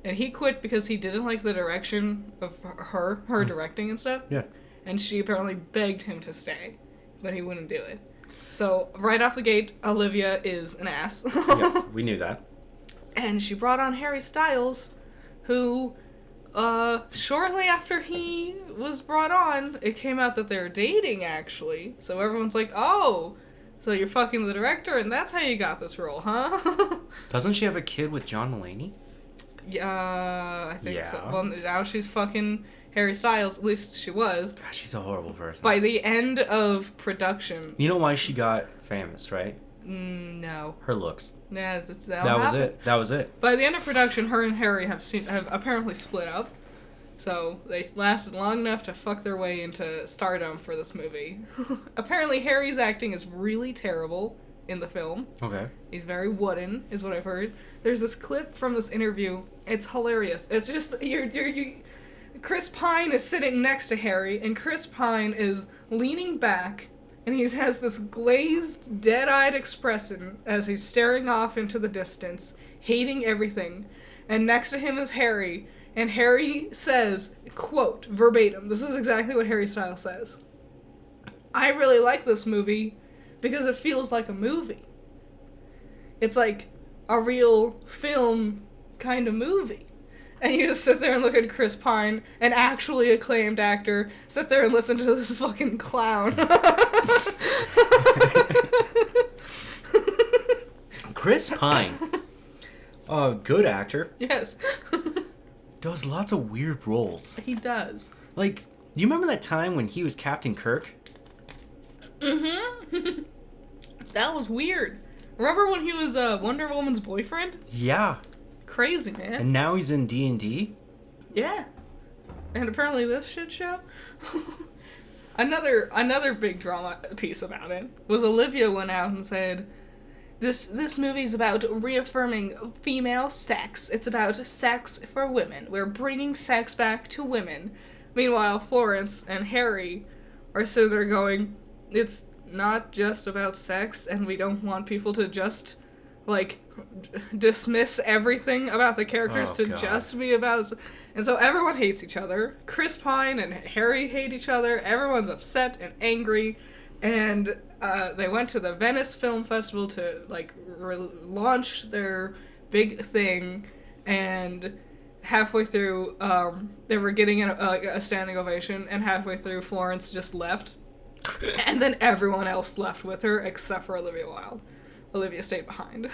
B: And he quit because he didn't like the direction of her directing and stuff.
A: Yeah.
B: And she apparently begged him to stay, but he wouldn't do it. So, right off the gate, Olivia is an ass.
A: Yeah, we knew that.
B: And she brought on Harry Styles, who, shortly after he was brought on, it came out that they're dating, actually. So everyone's like, oh, so you're fucking the director, and that's how you got this role, huh?
A: Doesn't she have a kid with John Mulaney?
B: Yeah, I think so.
A: Yeah.
B: Well, now she's fucking Harry Styles, at least she was.
A: God, she's a horrible person.
B: By the end of production...
A: You know why she got famous, right?
B: No.
A: Her looks.
B: Yeah,
A: That was it. That was it.
B: By the end of production, her and Harry have apparently split up. So they lasted long enough to fuck their way into stardom for this movie. Apparently, Harry's acting is really terrible in the film.
A: Okay.
B: He's very wooden, is what I've heard. There's this clip from this interview. It's hilarious. It's just Chris Pine is sitting next to Harry, and Chris Pine is leaning back, and he has this glazed, dead-eyed expression as he's staring off into the distance, hating everything. And next to him is Harry, and Harry says, quote, verbatim, this is exactly what Harry Styles says, "I really like this movie because it feels like a movie. It's like a real film kind of movie." And you just sit there and look at Chris Pine, an actually acclaimed actor, sit there and listen to this fucking clown.
A: Chris Pine, a good actor,
B: Yes.
A: does lots of weird roles.
B: He does.
A: Like, you remember that time when he was Captain Kirk?
B: Mm-hmm. That was weird. Remember when he was Wonder Woman's boyfriend?
A: Yeah.
B: Crazy, man.
A: And now he's in D&D?
B: Yeah. And apparently this shit show. Another big drama piece about it was Olivia went out and said, This movie's about reaffirming female sex. It's about sex for women. We're bringing sex back to women. Meanwhile, Florence and Harry are sitting there going, it's not just about sex, and we don't want people to just, like, dismiss everything about the characters
A: Oh,
B: to
A: God.
B: just be about... And so everyone hates each other. Chris Pine and Harry hate each other. Everyone's upset and angry. And they went to the Venice Film Festival to, like, launch their big thing. And halfway through, they were getting a standing ovation. And halfway through, Florence just left. And then everyone else left with her, except for Olivia Wilde. Olivia stayed behind.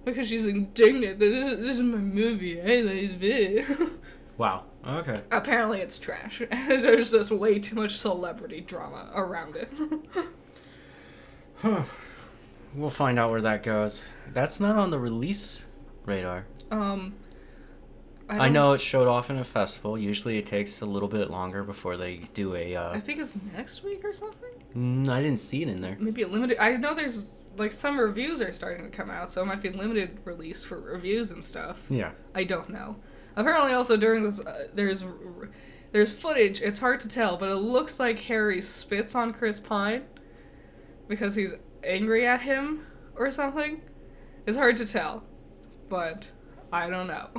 B: Because she's indignant that this is my movie.
A: Wow. Okay.
B: Apparently it's trash. There's just way too much celebrity drama around it.
A: Huh. We'll find out where that goes. That's not on the release radar. I know it showed off in a festival. Usually it takes a little bit longer before they do a...
B: I think it's next week or something?
A: I didn't see it in there.
B: Maybe a limited... I know there's, like, some reviews are starting to come out, so it might be a limited release for reviews and stuff.
A: Yeah.
B: I don't know. Apparently also during this, there's footage, it's hard to tell, but it looks like Harry spits on Chris Pine because he's angry at him or something. It's hard to tell, but I don't know.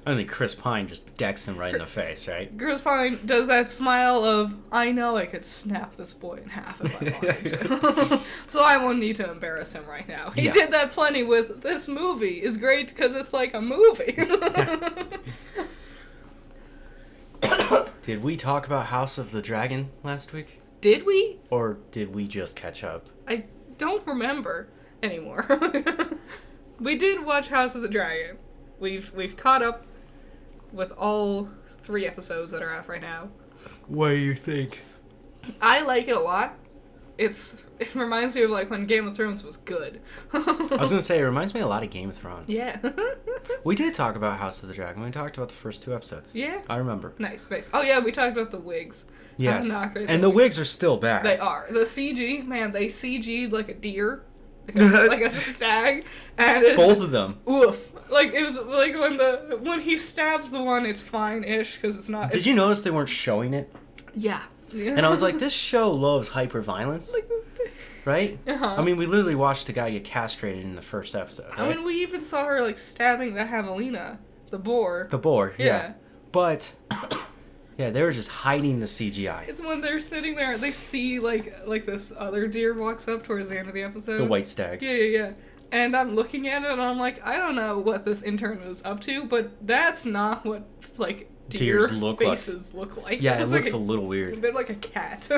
A: I think Chris Pine just decks him right in the face, right?
B: Chris Pine does that smile of, I know I could snap this boy in half if I wanted to. So I won't need to embarrass him right now. He did that plenty with, this movie is great because it's like a movie.
A: Did we talk about House of the Dragon last week?
B: Did we?
A: Or did we just catch up?
B: I don't remember anymore. We did watch House of the Dragon. We've caught up with all 3 episodes that are out right now.
A: What do you think?
B: I like it a lot. It reminds me of like when Game of Thrones was good.
A: I was gonna say it reminds me a lot of Game of Thrones.
B: Yeah.
A: We did talk about House of the Dragon. We talked about the first 2 episodes.
B: Yeah.
A: I remember.
B: Nice. Oh yeah, we talked about the wigs.
A: Yes. And the wigs are still bad.
B: They are. The CG, man, they CG'd like a deer. Like a stag, and
A: both of them.
B: Oof! Like it was like when he stabs the one, it's fine-ish because it's not.
A: Did you notice they weren't showing it?
B: Yeah.
A: And I was like, this show loves hyper-violence, right?
B: Uh-huh.
A: I mean, we literally watched the guy get castrated in the first episode. Right?
B: I mean, we even saw her like stabbing the javelina, the boar.
A: The boar,
B: yeah.
A: But yeah, they were just hiding the CGI.
B: It's when they're sitting there, they see like this other deer walks up towards the end of the episode.
A: The white stag.
B: Yeah. And I'm looking at it and I'm like, I don't know what this intern was up to, but that's not what like deer faces look like.
A: Yeah, it looks
B: like
A: a little weird.
B: They're like a cat.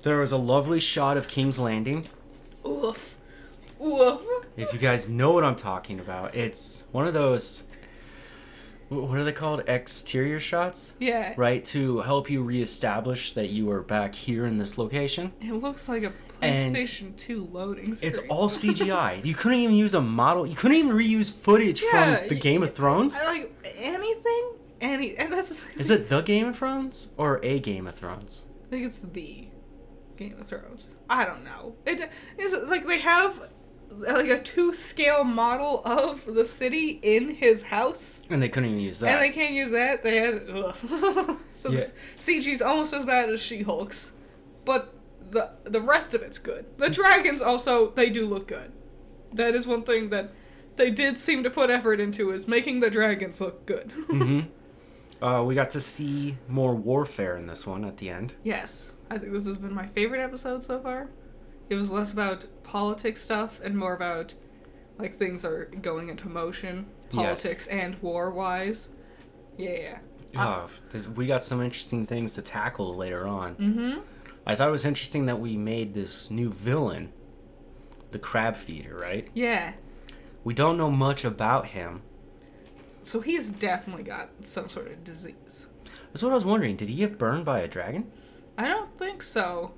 A: There was a lovely shot of King's Landing.
B: Oof.
A: If you guys know what I'm talking about, it's one of those, what are they called? Exterior shots?
B: Yeah.
A: Right? To help you reestablish that you are back here in this location.
B: It looks like a PlayStation 2 loading screen.
A: It's all CGI. You couldn't even use a model. You couldn't even reuse footage from the Game of Thrones.
B: Like anything? And that's
A: Is it the Game of Thrones or a Game of Thrones?
B: I think it's the Game of Thrones. I don't know. It's like they have like a 2-scale model of the city in his house.
A: And they couldn't even use that.
B: And they can't use that. They had so the CG's almost as bad as She-Hulk's. But the rest of it's good. The dragons also, they do look good. That is one thing that they did seem to put effort into, is making the dragons look good.
A: Mm-hmm. We got to see more warfare in this one at the end.
B: Yes. I think this has been my favorite episode so far. It was less about politics stuff and more about, like, things are going into motion, politics and war-wise. Yeah.
A: We got some interesting things to tackle later on.
B: Mm-hmm.
A: I thought it was interesting that we made this new villain, the Crab Feeder, right?
B: Yeah.
A: We don't know much about him.
B: So he's definitely got some sort of disease.
A: That's what I was wondering. Did he get burned by a dragon?
B: I don't think so.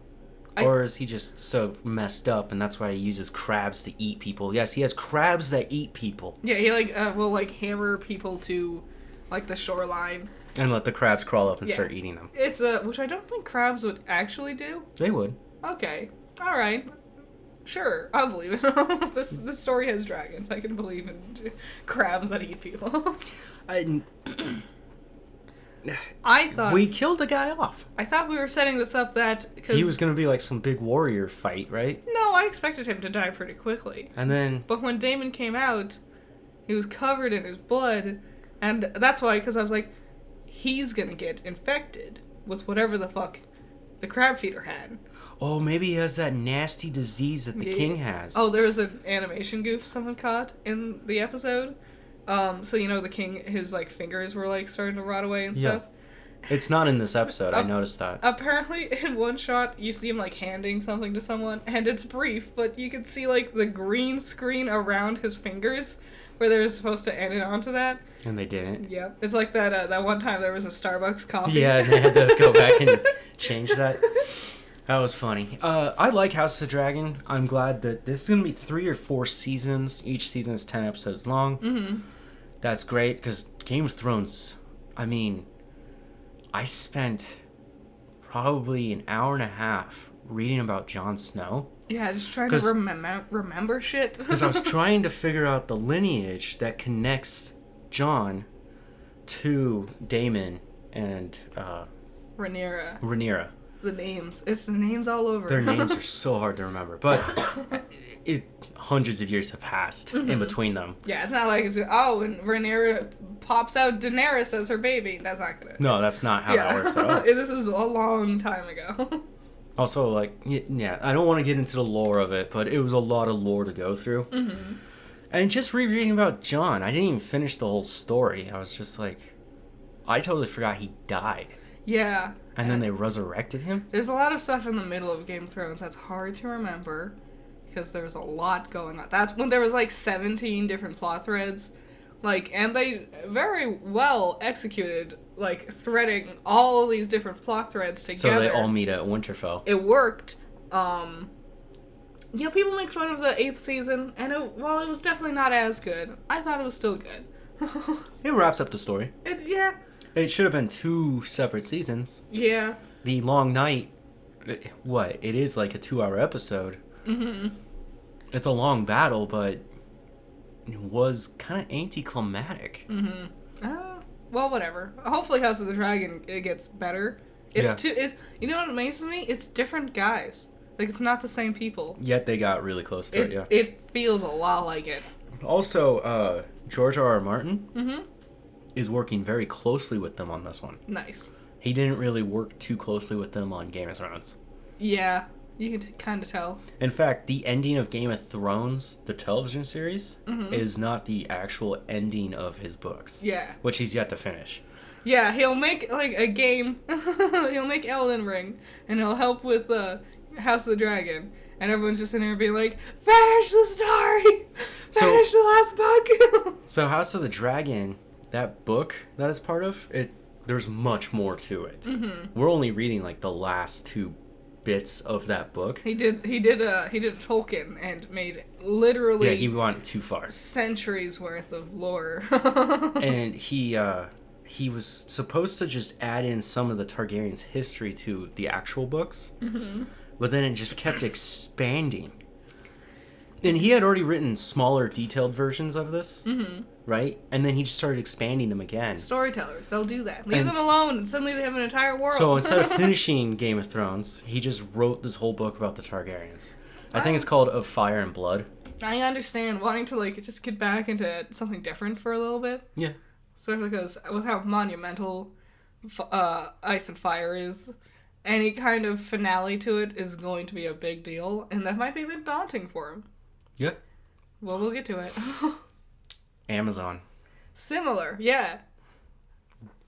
A: Or is he just so messed up and that's why he uses crabs to eat people? Yes, he has crabs that eat people.
B: Yeah, he will hammer people to like the shoreline.
A: And let the crabs crawl up and start eating them.
B: It's which I don't think crabs would actually do.
A: They would.
B: Okay. Alright. Sure, I'll believe it. This story has dragons. I can believe in crabs that eat people. I thought
A: we killed the guy off.
B: I thought we were setting this up that because
A: he was going to be like some big warrior fight, right?
B: No, I expected him to die pretty quickly.
A: And then,
B: but when Damon came out, he was covered in his blood, and that's why. Because I was like, he's gonna get infected with whatever the fuck the crab feeder had.
A: Oh, maybe he has that nasty disease that the king has.
B: Oh, there was an animation goof someone caught in the episode. So the king, his like fingers were like starting to rot away and stuff.
A: It's not in this episode. I noticed that.
B: Apparently, in one shot, you see him like handing something to someone, and it's brief, but you can see like the green screen around his fingers, where they were supposed to end it onto that.
A: And they didn't.
B: Yep. It's like that one time there was a Starbucks coffee.
A: Yeah, and they had to go back and change that. That was funny. I like House of the Dragon. I'm glad that this is going to be 3 or 4 seasons. Each season is 10 episodes long.
B: Mm-hmm.
A: That's great, because Game of Thrones, I mean, I spent probably an hour and a half reading about Jon Snow.
B: Yeah, just trying to remember shit.
A: Because I was trying to figure out the lineage that connects Jon to Daemon and Rhaenyra.
B: The names. It's the names all over.
A: Their names are so hard to remember. But hundreds of years have passed in between them.
B: Yeah, it's not like and Rhaenyra pops out Daenerys as her baby. That's not gonna...
A: No, that's not how that works at all.
B: This is a long time ago.
A: Also, like, yeah, I don't want to get into the lore of it, but it was a lot of lore to go through.
B: Mm-hmm.
A: And just rereading about Jon, I didn't even finish the whole story. I was just like, I totally forgot he died.
B: Yeah.
A: And then they resurrected him?
B: There's a lot of stuff in the middle of Game of Thrones that's hard to remember because there's a lot going on. That's when there was like 17 different plot threads. Like, and they very well executed, like, threading all of these different plot threads together.
A: So they all meet at Winterfell.
B: It worked. People make fun of the 8th season, and while it was definitely not as good, I thought it was still good.
A: It wraps up the story.
B: Yeah.
A: It should have been 2 separate seasons.
B: Yeah.
A: The Long Night, it is like a 2-hour episode.
B: Mm-hmm.
A: It's a long battle, but it was kind of anticlimactic.
B: Mm-hmm. Well, whatever. Hopefully House of the Dragon, it gets better. You know what amazes me? It's different guys. Like, it's not the same people.
A: Yet they got really close to it, yeah.
B: It feels a lot like it.
A: Also, George R.R. Martin
B: Mm-hmm.
A: is working very closely with them on this one.
B: Nice.
A: He didn't really work too closely with them on Game of Thrones.
B: Yeah, you can kind of tell.
A: In fact, the ending of Game of Thrones, the television series,
B: Mm-hmm.
A: is not the actual ending of his books.
B: Yeah.
A: Which he's yet to finish.
B: Yeah, he'll make, like, a game. He'll make Elden Ring, and he'll help with House of the Dragon. And everyone's just in there being like, finish the story! Finish the last book!
A: So House of the Dragon, that book that is part of it, there's much more to it.
B: Mm-hmm.
A: We're only reading like the last 2 bits of that book.
B: He did a Tolkien and made literally
A: Yeah, he went too far.
B: centuries worth of lore.
A: And he was supposed to just add in some of the Targaryens' history to the actual books.
B: Mm-hmm.
A: But then it just kept expanding. And he had already written smaller, detailed versions of this, right? And then he just started expanding them again.
B: Storytellers, they'll do that. Leave them alone, and suddenly they have an entire world.
A: So instead of finishing Game of Thrones, he just wrote this whole book about the Targaryens. I think it's called Of Fire and Blood.
B: I understand wanting to, like, just get back into something different for a little bit.
A: Yeah.
B: Especially because with how monumental Ice and Fire is, any kind of finale to it is going to be a big deal, and that might be a bit daunting for him.
A: Yeah.
B: Well, we'll get to it.
A: Amazon.
B: Similar, yeah.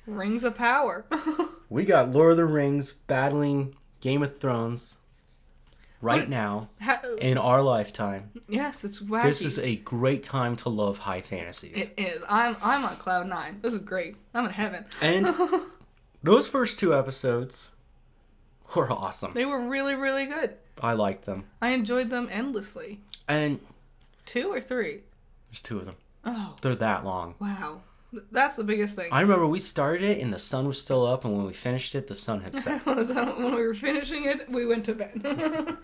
B: Rings of Power.
A: We got Lord of the Rings battling Game of Thrones right now in our lifetime.
B: Yes, it's wacky.
A: This is a great time to love high fantasies.
B: It is. I'm on cloud 9. This is great. I'm in heaven.
A: And those first 2 episodes were awesome.
B: They were really, really good.
A: I liked them.
B: I enjoyed them endlessly.
A: And
B: 2 or 3?
A: there's 2 of them.
B: Oh.
A: They're that long.
B: Wow. That's the biggest thing.
A: I remember we started it and the sun was still up, and when we finished it, the sun had set.
B: When we were finishing it, we went to bed.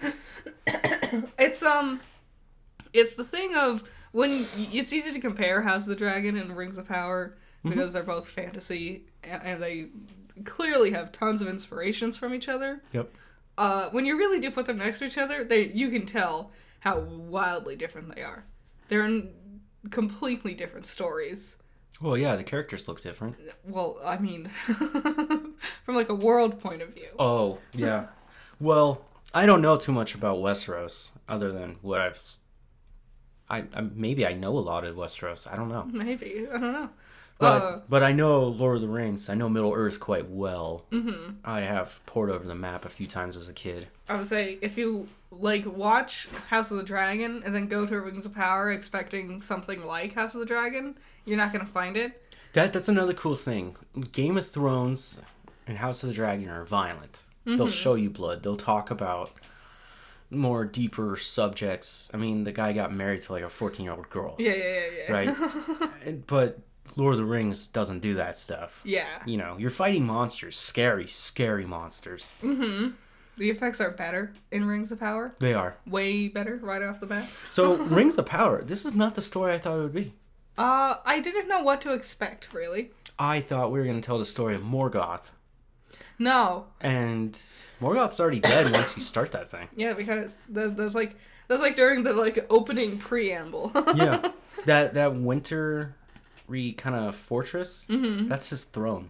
B: It's the thing of when it's easy to compare House of the Dragon and Rings of Power because they're both fantasy and they clearly have tons of inspirations from each other.
A: Yep.
B: When you really do put them next to each other, you can tell how wildly different they are. They're in completely different stories.
A: Well, yeah, the characters look different.
B: Well, I mean, from like a world point of view.
A: Oh, yeah. Well, I don't know too much about Westeros other than what maybe I know a lot of Westeros. I don't know.
B: Maybe. I don't know.
A: But I know Lord of the Rings. I know Middle Earth quite well. Mm-hmm. I have pored over the map a few times as a kid.
B: I would say if you like watch House of the Dragon and then go to Rings of Power expecting something like House of the Dragon, you're not gonna find it.
A: That's another cool thing. Game of Thrones and House of the Dragon are violent. Mm-hmm. They'll show you blood. They'll talk about more deeper subjects. I mean, the guy got married to like a 14-year-old girl.
B: Yeah.
A: Right? But Lord of the Rings doesn't do that stuff.
B: Yeah.
A: You know, you're fighting monsters. Scary, scary monsters.
B: Mm-hmm. The effects are better in Rings of Power.
A: They are.
B: Way better right off the bat.
A: So, Rings of Power, this is not the story I thought it would be.
B: I didn't know what to expect, really.
A: I thought we were going to tell the story of Morgoth.
B: No.
A: And Morgoth's already dead once you start that thing.
B: Yeah, because that's like during the like opening preamble.
A: Yeah. That winter kind of fortress, that's his throne.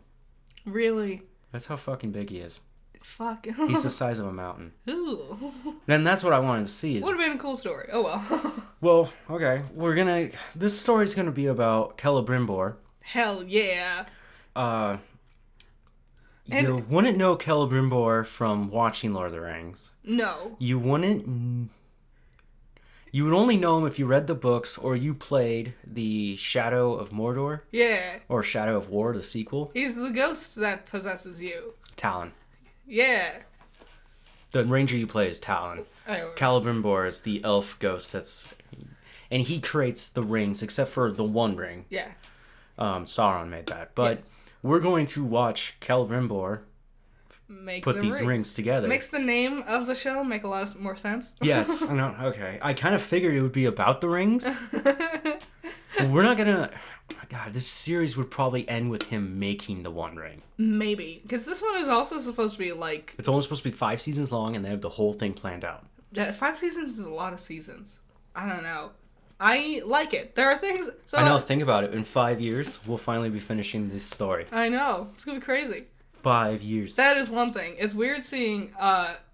B: Really?
A: That's how fucking big he is.
B: Fuck.
A: He's the size of a mountain.
B: Ooh.
A: And that's what I wanted to see.
B: Would have been a cool story. Oh well.
A: Well, okay. This story's gonna be about Celebrimbor.
B: Hell yeah.
A: You wouldn't know Celebrimbor from watching Lord of the Rings.
B: No.
A: You wouldn't. You would only know him if you read the books or you played the Shadow of Mordor.
B: Yeah.
A: Or Shadow of War, the sequel.
B: He's the ghost that possesses you.
A: Talon.
B: Yeah.
A: The ranger you play is Talon. Celebrimbor is the elf ghost and he creates the rings, except for the One Ring.
B: Yeah.
A: Sauron made that. But we're going to watch Celebrimbor put these rings together.
B: Makes the name of the show make a lot more sense.
A: Yes. I know. Okay. I kind of figured it would be about the rings. We're not gonna... God, this series would probably end with him making the One Ring.
B: Maybe. Because this one is also supposed to be like...
A: It's only supposed to be 5 seasons long, and they have the whole thing planned out.
B: 5 seasons is a lot of seasons. I don't know. I like it. There are things... So
A: I know, think about it. In 5 years, we'll finally be finishing this story.
B: I know. It's going to be crazy.
A: 5 years.
B: That is one thing. It's weird seeing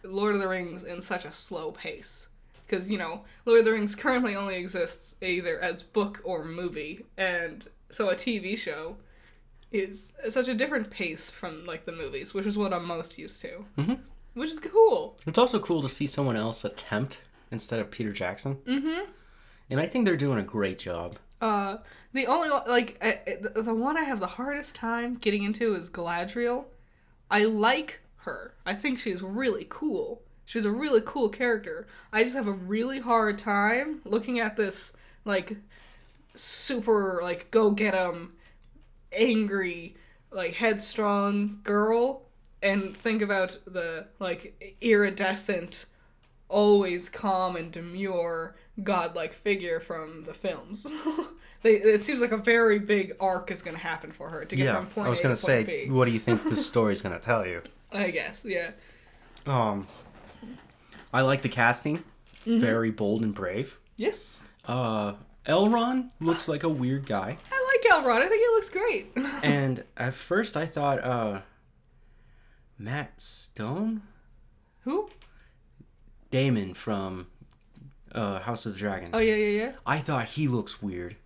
B: Lord of the Rings in such a slow pace. Because, you know, Lord of the Rings currently only exists either as book or movie. And so a TV show is such a different pace from, like, the movies, which is what I'm most used to. Mm-hmm. Which is cool.
A: It's also cool to see someone else attempt instead of Peter Jackson. Mm-hmm. And I think they're doing a great job.
B: The only one, like, the one I have the hardest time getting into is Galadriel. I like her. I think she's really cool. She's a really cool character. I just have a really hard time looking at this, like, super, like, go-get-em, angry, like, headstrong girl and think about the, like, iridescent, always calm and demure, godlike figure from the films. It seems like a very big arc is going to happen for her to get from point A to point B.
A: I was going to say, what do you think this story's going to tell you?
B: I guess, yeah.
A: I like the casting. Mm-hmm. Very bold and brave.
B: Yes.
A: Elrond looks like a weird guy.
B: I like Elrond. I think he looks great.
A: And at first I thought, Matt Stone?
B: Who?
A: Damon from House of the Dragon.
B: Oh, yeah.
A: I thought he looks weird.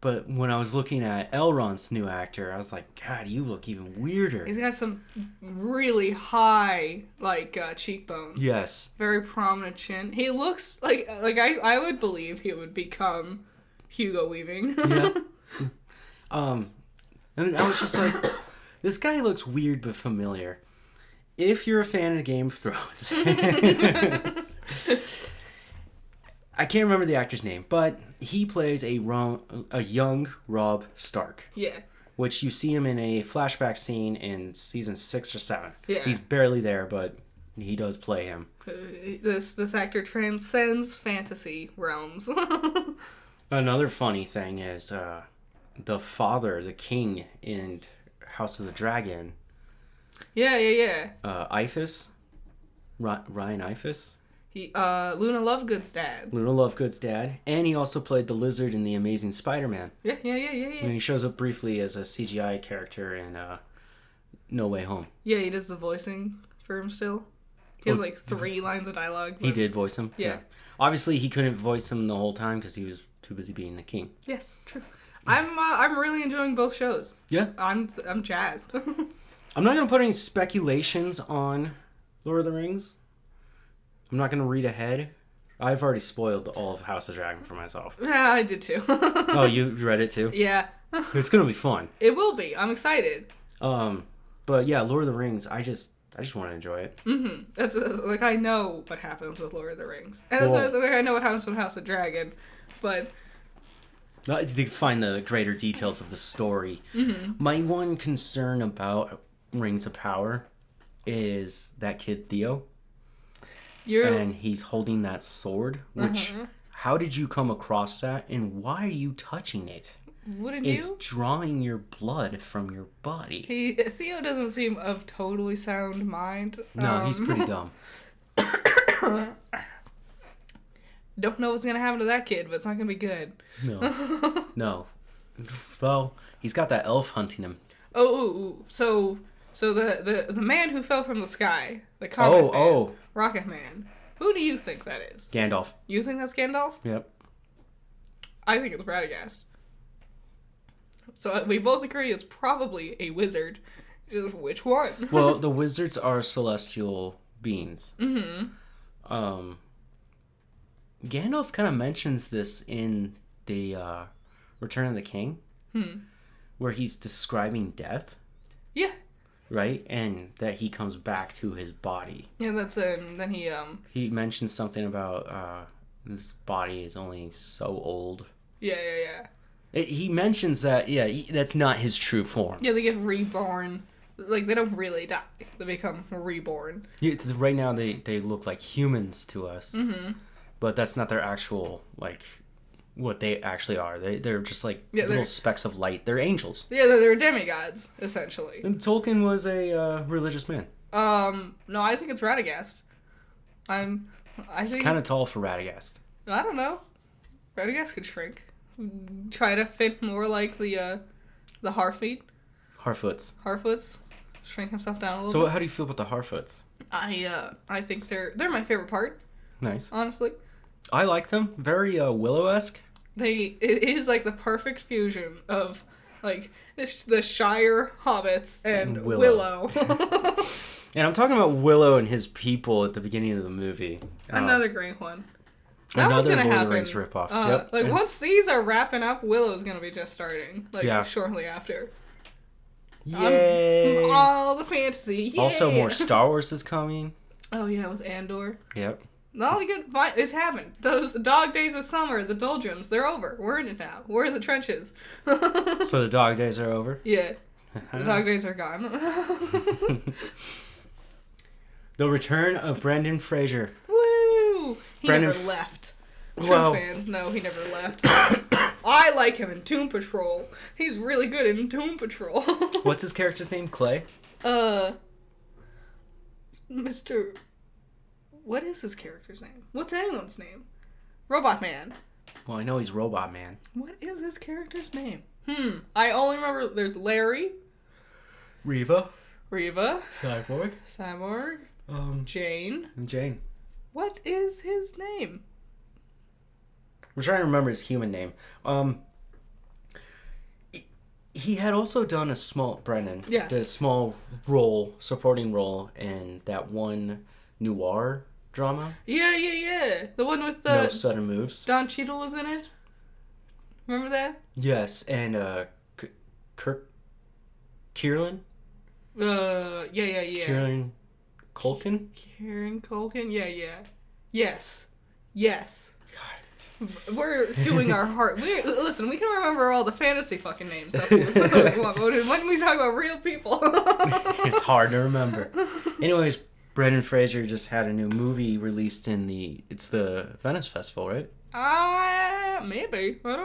A: But when I was looking at Elrond's new actor, I was like, God, you look even weirder.
B: He's got some really high, like, cheekbones.
A: Yes.
B: Very prominent chin. He looks like I would believe he would become Hugo Weaving.
A: Yeah. And I was just like, this guy looks weird but familiar. If you're a fan of Game of Thrones... I can't remember the actor's name, but he plays a young Robb Stark.
B: Yeah.
A: Which you see him in a flashback scene in season 6 or 7.
B: Yeah.
A: He's barely there, but he does play him.
B: This actor transcends fantasy realms.
A: Another funny thing is the father, the king in House of the Dragon.
B: Yeah.
A: Iphis? Ryan Iphis?
B: Luna Lovegood's dad.
A: Luna Lovegood's dad. And he also played the lizard in The Amazing Spider-Man.
B: Yeah.
A: And he shows up briefly as a CGI character in No Way Home.
B: Yeah, he does the voicing for him still. He has like 3 lines of dialogue.
A: He did voice him?
B: Yeah.
A: Obviously, he couldn't voice him the whole time because he was too busy being the king.
B: Yes, true. I'm really enjoying both shows.
A: Yeah.
B: I'm jazzed.
A: I'm not going to put any speculations on Lord of the Rings. I'm not going to read ahead. I've already spoiled all of House of Dragon for myself.
B: Yeah, I did too.
A: Oh, you read it too?
B: Yeah.
A: It's going to be fun.
B: It will be. I'm excited.
A: But yeah, Lord of the Rings, I just want to enjoy it.
B: Mm-hmm. That's like, I know what happens with Lord of the Rings. And that's like, I know what happens with House of Dragon. But
A: To find the greater details of the story.
B: Mm-hmm.
A: My one concern about Rings of Power is that kid Theo. And he's holding that sword, which, how did you come across that, and why are you touching it?
B: Wouldn't
A: It's
B: you?
A: drawing your blood from your body.
B: Theo doesn't seem of totally sound mind.
A: No, he's pretty dumb.
B: Don't know what's gonna happen to that kid, but it's not gonna be good.
A: No. No. Well, he's got that elf hunting him.
B: So the man who fell from the sky, the comet man, Rocket Man. Who do you think that is?
A: Gandalf.
B: You think that's Gandalf?
A: Yep.
B: I think it's Radagast. So we both agree it's probably a wizard. Which one?
A: Well, the wizards are celestial beings.
B: Mm-hmm.
A: Gandalf kind of mentions this in the Return of the King, where he's describing death.
B: Yeah.
A: Right? And that he comes back to his body.
B: Yeah, that's then he
A: He mentions something about this body is only so old.
B: Yeah.
A: He mentions that, that's not his true form.
B: Yeah, they get reborn. Like, they don't really die. They become reborn.
A: Yeah, right now they look like humans to us. Mm-hmm. But that's not their actual, like, what they actually are. They're just, like, little specks of light. They're angels.
B: Yeah, they're demigods, essentially.
A: And Tolkien was a religious man.
B: No, I think it's Radagast.
A: It's kind of tall for Radagast.
B: I don't know. Radagast could shrink. Try to fit more like the Harfoots. Shrink himself down a little bit.
A: So how do you feel about the Harfoots?
B: I think they're my favorite part.
A: Nice.
B: Honestly.
A: I liked them. Very Willow-esque.
B: It is like the perfect fusion of like the Shire hobbits and Willow.
A: And I'm talking about Willow and his people at the beginning of the movie.
B: Another great one.
A: Another Lord of the Rings ripoff. Yep.
B: Like once these are wrapping up, Willow's gonna be just starting. Like shortly after.
A: Yay!
B: All the fantasy. Yay!
A: Also, more Star Wars is coming.
B: Oh yeah, with Andor.
A: Yep.
B: All the good. It's happened. Those dog days of summer, the doldrums, they're over. We're in it now. We're in the trenches.
A: So the dog days are over?
B: Yeah. The dog days are gone.
A: The return of Brendan Fraser.
B: Woo! He never left. True fans know he never left. I like him in Doom Patrol. He's really good in Doom Patrol.
A: What's his character's name? Clay?
B: Mr. What is his character's name? What's anyone's name? Robot Man.
A: Well, I know he's Robot Man.
B: What is his character's name? I only remember there's Larry.
A: Reva.
B: Cyborg. Jane. What is his name?
A: We're trying to remember his human name. He had also done a small did a small supporting role in that one noir drama.
B: Yeah. The one with the
A: No Sudden Moves.
B: Don Cheadle was in it. Remember that?
A: Yes, and Kirk Kieran.
B: Yeah.
A: Kieran Culkin.
B: Yeah. Yes.
A: God.
B: We're doing our heart. Listen, we can remember all the fantasy fucking names. When we talk about real people,
A: it's hard to remember. Anyways, Brendan Fraser just had a new movie released in the Venice Festival, right?
B: Maybe. I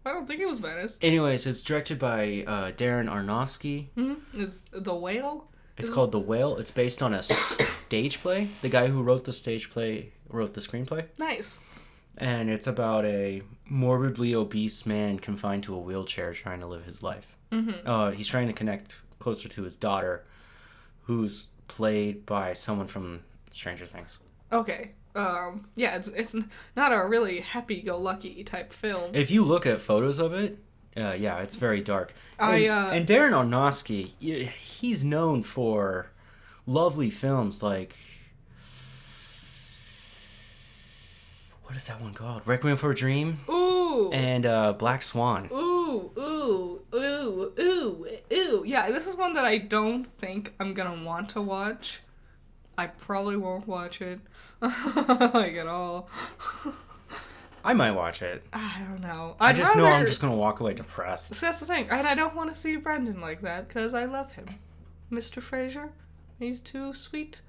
B: don't think it was Venice.
A: Anyways, it's directed by Darren Aronofsky.
B: Mm-hmm. It's The Whale.
A: It's called The Whale. It's based on a stage play. The guy who wrote the stage play wrote the screenplay.
B: Nice.
A: And it's about a morbidly obese man confined to a wheelchair trying to live his life. Mm-hmm. He's trying to connect closer to his daughter, who's played by someone from Stranger Things.
B: Okay. Yeah, it's not a really happy-go-lucky type film.
A: If you look at photos of it, Yeah, it's very dark.
B: I,
A: And Darren Aronofsky, he's known for lovely films like, what is that one called? Requiem for a Dream.
B: Ooh.
A: And Black Swan.
B: Ooh, ooh, ooh, ooh, ooh. Yeah, this is one that I don't think I'm gonna want to watch. I probably won't watch it. Like at all.
A: I might watch it.
B: I don't know.
A: I just know I'm just gonna walk away depressed.
B: So that's the thing, and I don't want to see Brendan like that because I love him, Mr. Fraser. He's too sweet,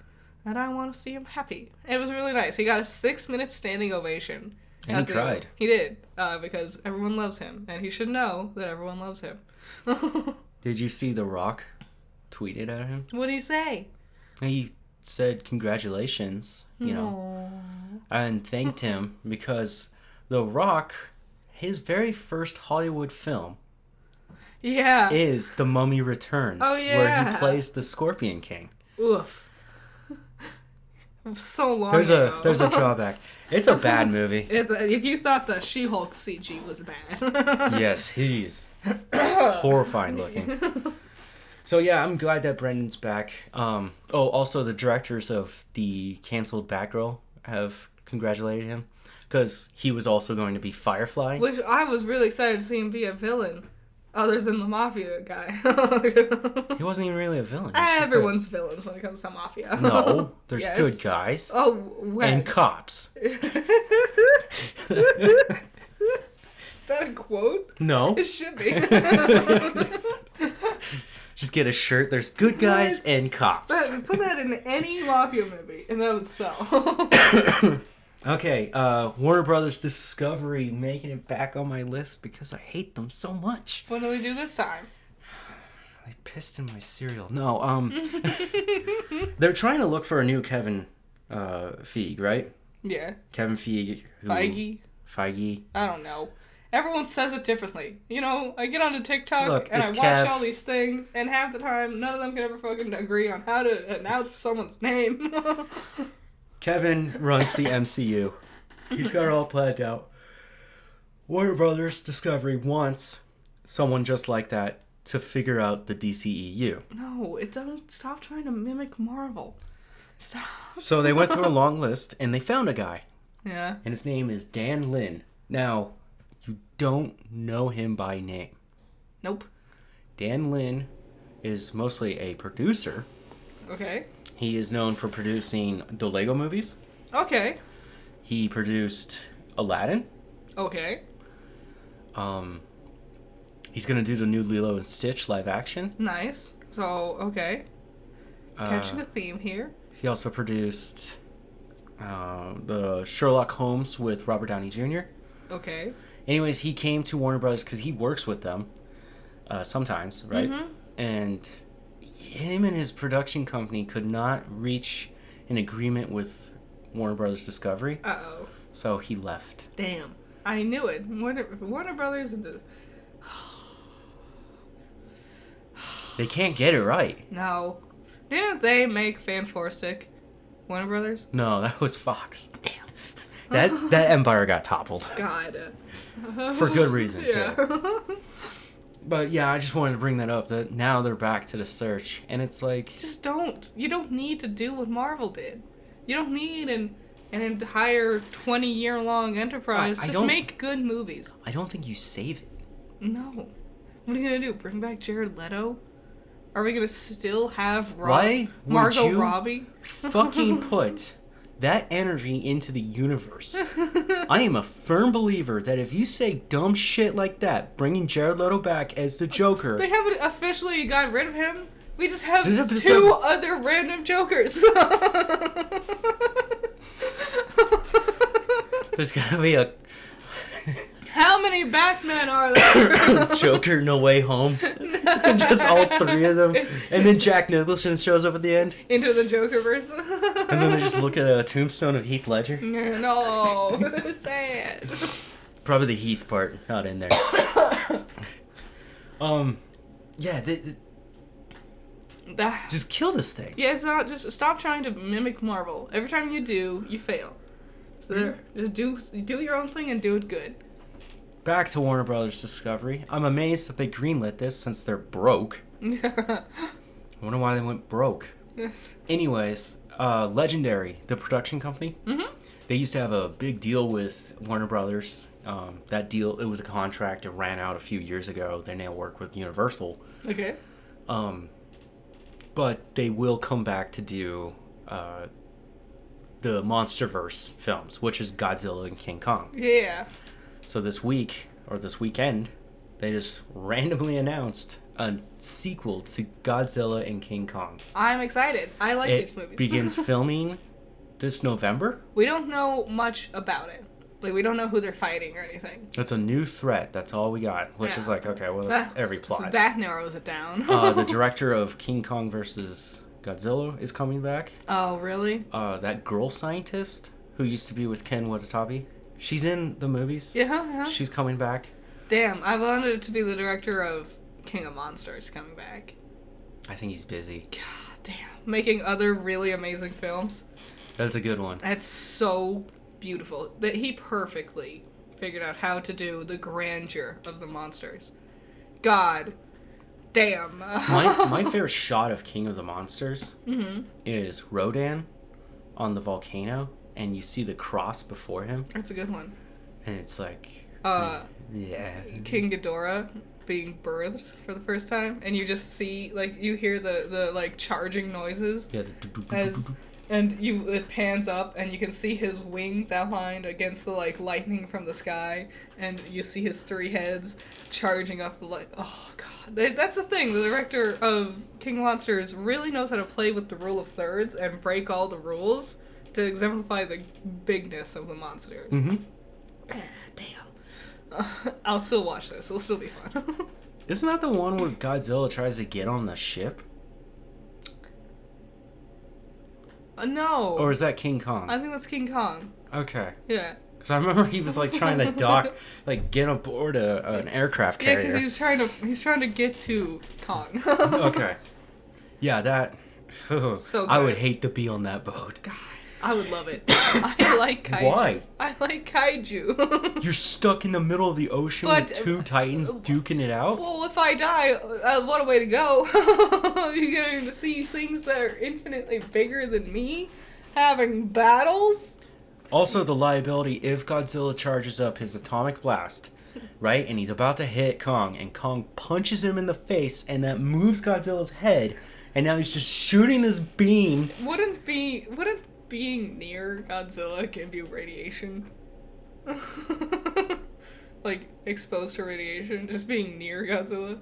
B: and I want to see him happy. It was really nice. He got a 6-minute standing ovation.
A: And he cried.
B: He did, because everyone loves him, and he should know that everyone loves him.
A: Did you see The Rock tweeted at him?
B: What'd he say?
A: He said congratulations, you know, and thanked him because The Rock, his very first Hollywood film,
B: Yeah.
A: is The Mummy Returns,
B: Oh, yeah.
A: where he plays the Scorpion King.
B: Oof. So long
A: There's
B: ago.
A: a drawback. It's a bad movie.
B: If you thought the She-Hulk CG was bad.
A: Yes, he's horrifying looking. So yeah, I'm glad that Brendan's back. Also the directors of the canceled Batgirl have congratulated him because he was also going to be Firefly.
B: Which I was really excited to see him be a villain, other than the Mafia guy.
A: He wasn't even really a villain. He's just
B: Everyone's villains when it comes to Mafia.
A: No, there's
B: Yes.
A: good guys
B: Oh, when?
A: and cops.
B: Is that a quote?
A: No,
B: It should be.
A: just get a shirt. There's good guys and cops.
B: Put that in any Mafia movie, and that would sell.
A: Okay, Warner Brothers Discovery making it back on my list because I hate them so much.
B: What do we do this time?
A: I pissed in my cereal. No, they're trying to look for a new Kevin Feige, right?
B: Yeah.
A: Kevin Feige.
B: Feige? I don't know. Everyone says it differently. You know, I get onto TikTok
A: Look,
B: and I
A: it's
B: watch
A: Kev.
B: all these things, and half the time, none of them can ever fucking agree on how to announce someone's name.
A: Kevin runs the MCU. He's got it all planned out. Warner Brothers Discovery wants someone just like that to figure out the DCEU.
B: No, don't stop trying to mimic Marvel. Stop.
A: So they went through a long list and they found a guy.
B: Yeah.
A: And his name is Dan Lin. Now, you don't know him by name.
B: Nope.
A: Dan Lin is mostly a producer.
B: Okay.
A: He is known for producing the Lego movies.
B: Okay.
A: He produced Aladdin.
B: Okay.
A: He's gonna do the new Lilo and Stitch live action.
B: Nice. So, okay. Catching a theme here.
A: He also produced the Sherlock Holmes with Robert Downey Jr.
B: Okay.
A: Anyways, he came to Warner Brothers because he works with them sometimes, right?
B: Mm-hmm.
A: And him and his production company could not reach an agreement with Warner Brothers Discovery.
B: Uh-oh.
A: So he left.
B: Damn. I knew it. Warner Brothers...
A: They can't get it right.
B: No. Didn't they make Fan Four Stick? Warner Brothers?
A: No, that was Fox.
B: Damn.
A: That empire got toppled.
B: God.
A: For good reason,
B: Yeah.
A: too. But yeah, I just wanted to bring that up, that now they're back to the search. And it's like...
B: Just don't. You don't need to do what Marvel did. You don't need an entire 20-year-long enterprise.
A: I
B: Just
A: don't-
B: make good movies.
A: I don't think you save it.
B: No. What are you going to do? Bring back Jared Leto? Are we going to still have
A: Why would
B: Margot
A: you
B: Robbie?
A: fucking put that energy into the universe? I am a firm believer that if you say dumb shit like that, bringing Jared Leto back as the Joker...
B: They haven't officially got rid of him. We just have
A: Zip-
B: two other random Jokers.
A: There's gotta be a
B: How many Batman are there?
A: Joker No Way Home. Just all three of them. And then Jack Nicholson shows up at the end.
B: Into the Jokerverse.
A: And then they just look at a tombstone of Heath Ledger.
B: No, sad.
A: Probably the Heath part, not in there. Yeah, just kill this thing.
B: Yeah, it's not just stop trying to mimic Marvel. Every time you do, you fail. So there, just do your own thing and do it good.
A: back to Warner Brothers Discovery. I'm amazed that they greenlit this since they're broke. I wonder why they went broke. Anyways, Legendary, the production company, they used to have a big deal with Warner Brothers. That deal, it was a contract. It ran out a few years ago. They now work with Universal.
B: Okay.
A: But they will come back to do the MonsterVerse films, which is Godzilla and King Kong.
B: Yeah.
A: So this week, or this weekend, they just randomly announced a sequel to Godzilla and King Kong.
B: I'm excited. I like these movies.
A: It begins filming this November.
B: We don't know much about it. Like, we don't know who they're fighting or anything.
A: It's a new threat. That's all we got. Which is like, okay, well, that's every plot.
B: That narrows it down.
A: The director of King Kong versus Godzilla is coming back.
B: Oh, really?
A: That girl scientist who used to be with Ken Watanabe, she's in the movies.
B: Yeah.
A: She's coming back.
B: Damn, I wanted it to be the director of King of Monsters coming back.
A: I think he's busy.
B: God damn. Making other really amazing films.
A: That's a good one.
B: That's so beautiful. That he perfectly figured out how to do the grandeur of the monsters. God damn.
A: my favorite shot of King of the Monsters is Rodan on the volcano, and you see the cross before him.
B: That's a good one.
A: And it's like, yeah.
B: King Ghidorah being birthed for the first time, and you just see, like, you hear the like charging noises.
A: Yeah.
B: And it pans up, and you can see his wings outlined against the, like, lightning from the sky, and you see his 3 heads charging up the light. Oh, God. That's the thing. The director of King of Monsters really knows how to play with the rule of thirds and break all the rules to exemplify the bigness of the monsters. Damn. I'll still watch this. It'll still be fun.
A: Isn't that the one where Godzilla tries to get on the ship?
B: No.
A: Or is that King Kong?
B: I think that's King Kong.
A: Okay.
B: Yeah.
A: Because I remember he was like trying to dock, like get aboard an aircraft
B: Yeah,
A: carrier.
B: because he's trying to get to Kong.
A: Okay. Yeah, that.
B: So
A: I would
B: good.
A: hate to be on that boat.
B: God, I would love it. I like kaiju.
A: Why?
B: I like kaiju.
A: You're stuck in the middle of the ocean
B: But-
A: with 2 titans duking it out?
B: Well, if I die, what a way to go. You're getting to see things that are infinitely bigger than me having battles.
A: Also, the liability if Godzilla charges up his atomic blast, right? And he's about to hit Kong, and Kong punches him in the face, and that moves Godzilla's head, and now he's just shooting this beam.
B: Wouldn't being near Godzilla give you radiation? Like, exposed to radiation, just being near Godzilla?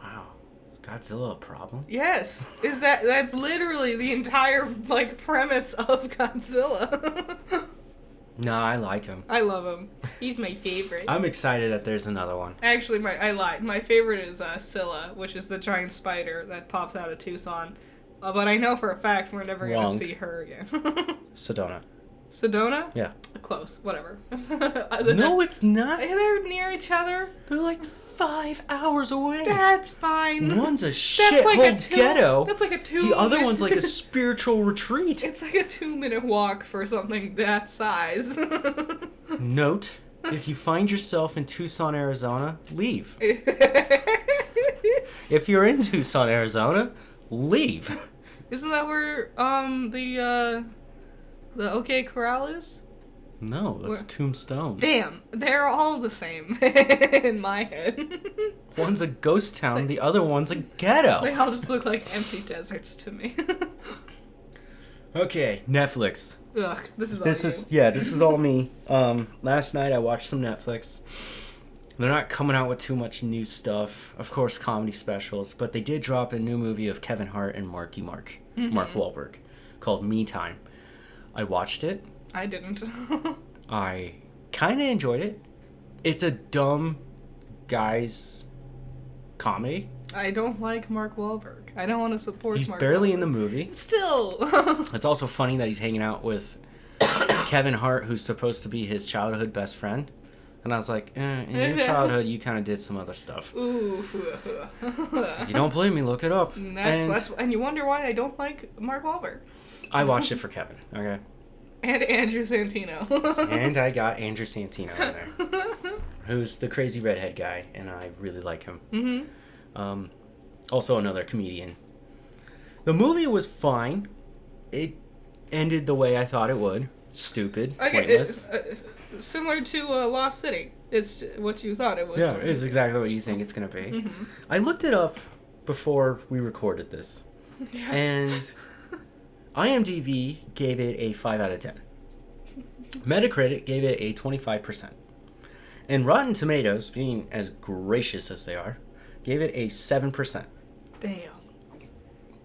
A: Wow. Is Godzilla a problem?
B: Yes. That's literally the entire, like, premise of Godzilla.
A: Nah, I like him.
B: I love him. He's my favorite.
A: I'm excited that there's another one.
B: Actually, I lied. My favorite is Scylla, which is the giant spider that pops out of Tucson. But I know for a fact we're never going
A: Wrong.
B: to see her again.
A: Sedona.
B: Sedona?
A: Yeah.
B: Close. Whatever.
A: No, it's not.
B: They're near each other.
A: They're like 5 hours away.
B: That's fine.
A: One's a
B: That's like
A: shithole ghetto.
B: That's like a 2.
A: The other one's like a spiritual retreat.
B: It's like a 2-minute walk for something that size.
A: Note, if you find yourself in Tucson, Arizona, leave. If you're in Tucson, Arizona, leave.
B: Isn't that where the OK Corral is?
A: No, that's
B: Where?
A: Tombstone.
B: Damn, they're all the same in my head.
A: One's a ghost town, the other one's a ghetto.
B: They all just look like empty deserts to me.
A: Okay, Netflix.
B: Ugh, this is all
A: This is all me. Last night I watched some Netflix. They're not coming out with too much new stuff. Of course, comedy specials, but they did drop a new movie of Kevin Hart and Mark Wahlberg, called Me Time. I watched it.
B: I didn't.
A: I kind of enjoyed it. It's a dumb guy's comedy.
B: I don't like Mark Wahlberg. I don't want to support
A: He's
B: Mark
A: barely
B: Wahlberg.
A: in the movie.
B: Still.
A: It's also funny that he's hanging out with Kevin Hart, who's supposed to be his childhood best friend. And I was like, in your childhood, you kind of did some other stuff.
B: Ooh.
A: If you don't believe me, look it up.
B: And you wonder why I don't like Mark Wahlberg.
A: I watched it for Kevin, okay?
B: And Andrew Santino.
A: And I got Andrew Santino in there. who's the crazy redhead guy, and I really like him.
B: Mm-hmm.
A: Also another comedian. The movie was fine. It ended the way I thought it would. Stupid, pointless.
B: Similar to Lost City. It's what you thought it was.
A: Yeah, it's exactly what you think it's going to be.
B: Mm-hmm.
A: I looked it up before we recorded this.
B: Yeah.
A: And IMDb gave it a 5 out of 10. Metacritic gave it a 25%. And Rotten Tomatoes, being as gracious as they are, gave it a 7%.
B: Damn.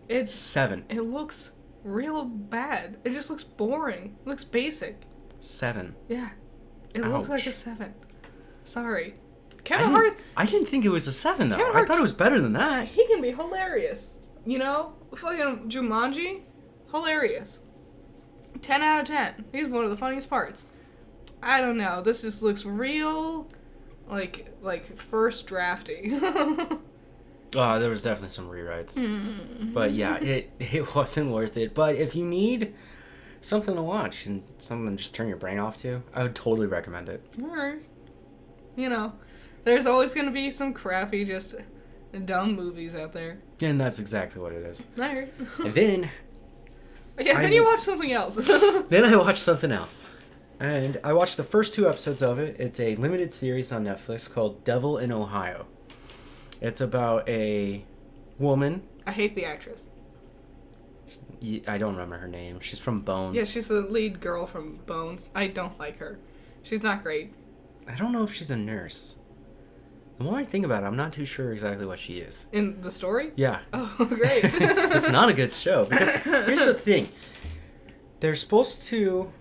B: It's
A: 7.
B: It looks real bad. It just looks boring. It looks basic.
A: 7.
B: Yeah. It looks like a
A: Ouch.
B: 7. Sorry. Kevin Hart,
A: I didn't think it was a 7, though.
B: Kevin
A: I
B: Hart-
A: thought it was better than that.
B: he can be hilarious. You know? Fucking Jumanji, hilarious. 10 out of 10. He's one of the funniest parts. I don't know. This just looks real, like first drafty.
A: There was definitely some rewrites. But yeah, it wasn't worth it. But if you need something to watch and something to just turn your brain off to, I would totally recommend it.
B: Alright. You know, there's always gonna be some crappy, just dumb movies out there.
A: And that's exactly what it is.
B: Alright.
A: And then
B: Then you watch something else.
A: Then I watched something else. And I watched the first 2 episodes of it. It's a limited series on Netflix called Devil in Ohio. It's about a woman.
B: I hate the actress.
A: I don't remember her name. She's from Bones.
B: Yeah, she's the lead girl from Bones. I don't like her. She's not great.
A: I don't know if she's a nurse. The more I think about it, I'm not too sure exactly what she is.
B: In the story?
A: Yeah.
B: Oh, great.
A: It's not a good show. Because here's the thing. They're supposed to...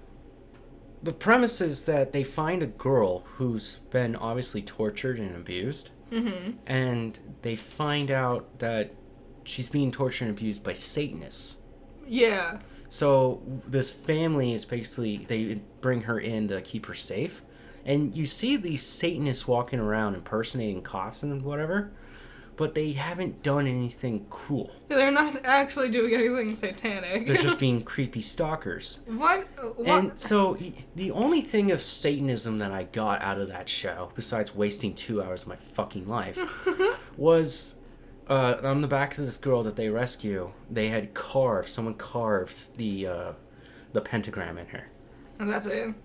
A: The premise is that they find a girl who's been obviously tortured and abused.
B: Mm-hmm.
A: And they find out that she's being tortured and abused by Satanists.
B: Yeah.
A: So this family is basically, they bring her in to keep her safe. And you see these Satanists walking around impersonating cops and whatever, but they haven't done anything cruel.
B: They're not actually doing anything satanic.
A: They're just being creepy stalkers.
B: What?
A: And so the only thing of Satanism that I got out of that show, besides wasting 2 hours of my fucking life, was on the back of this girl that they rescue, they had someone carved the pentagram in her.
B: And that's it.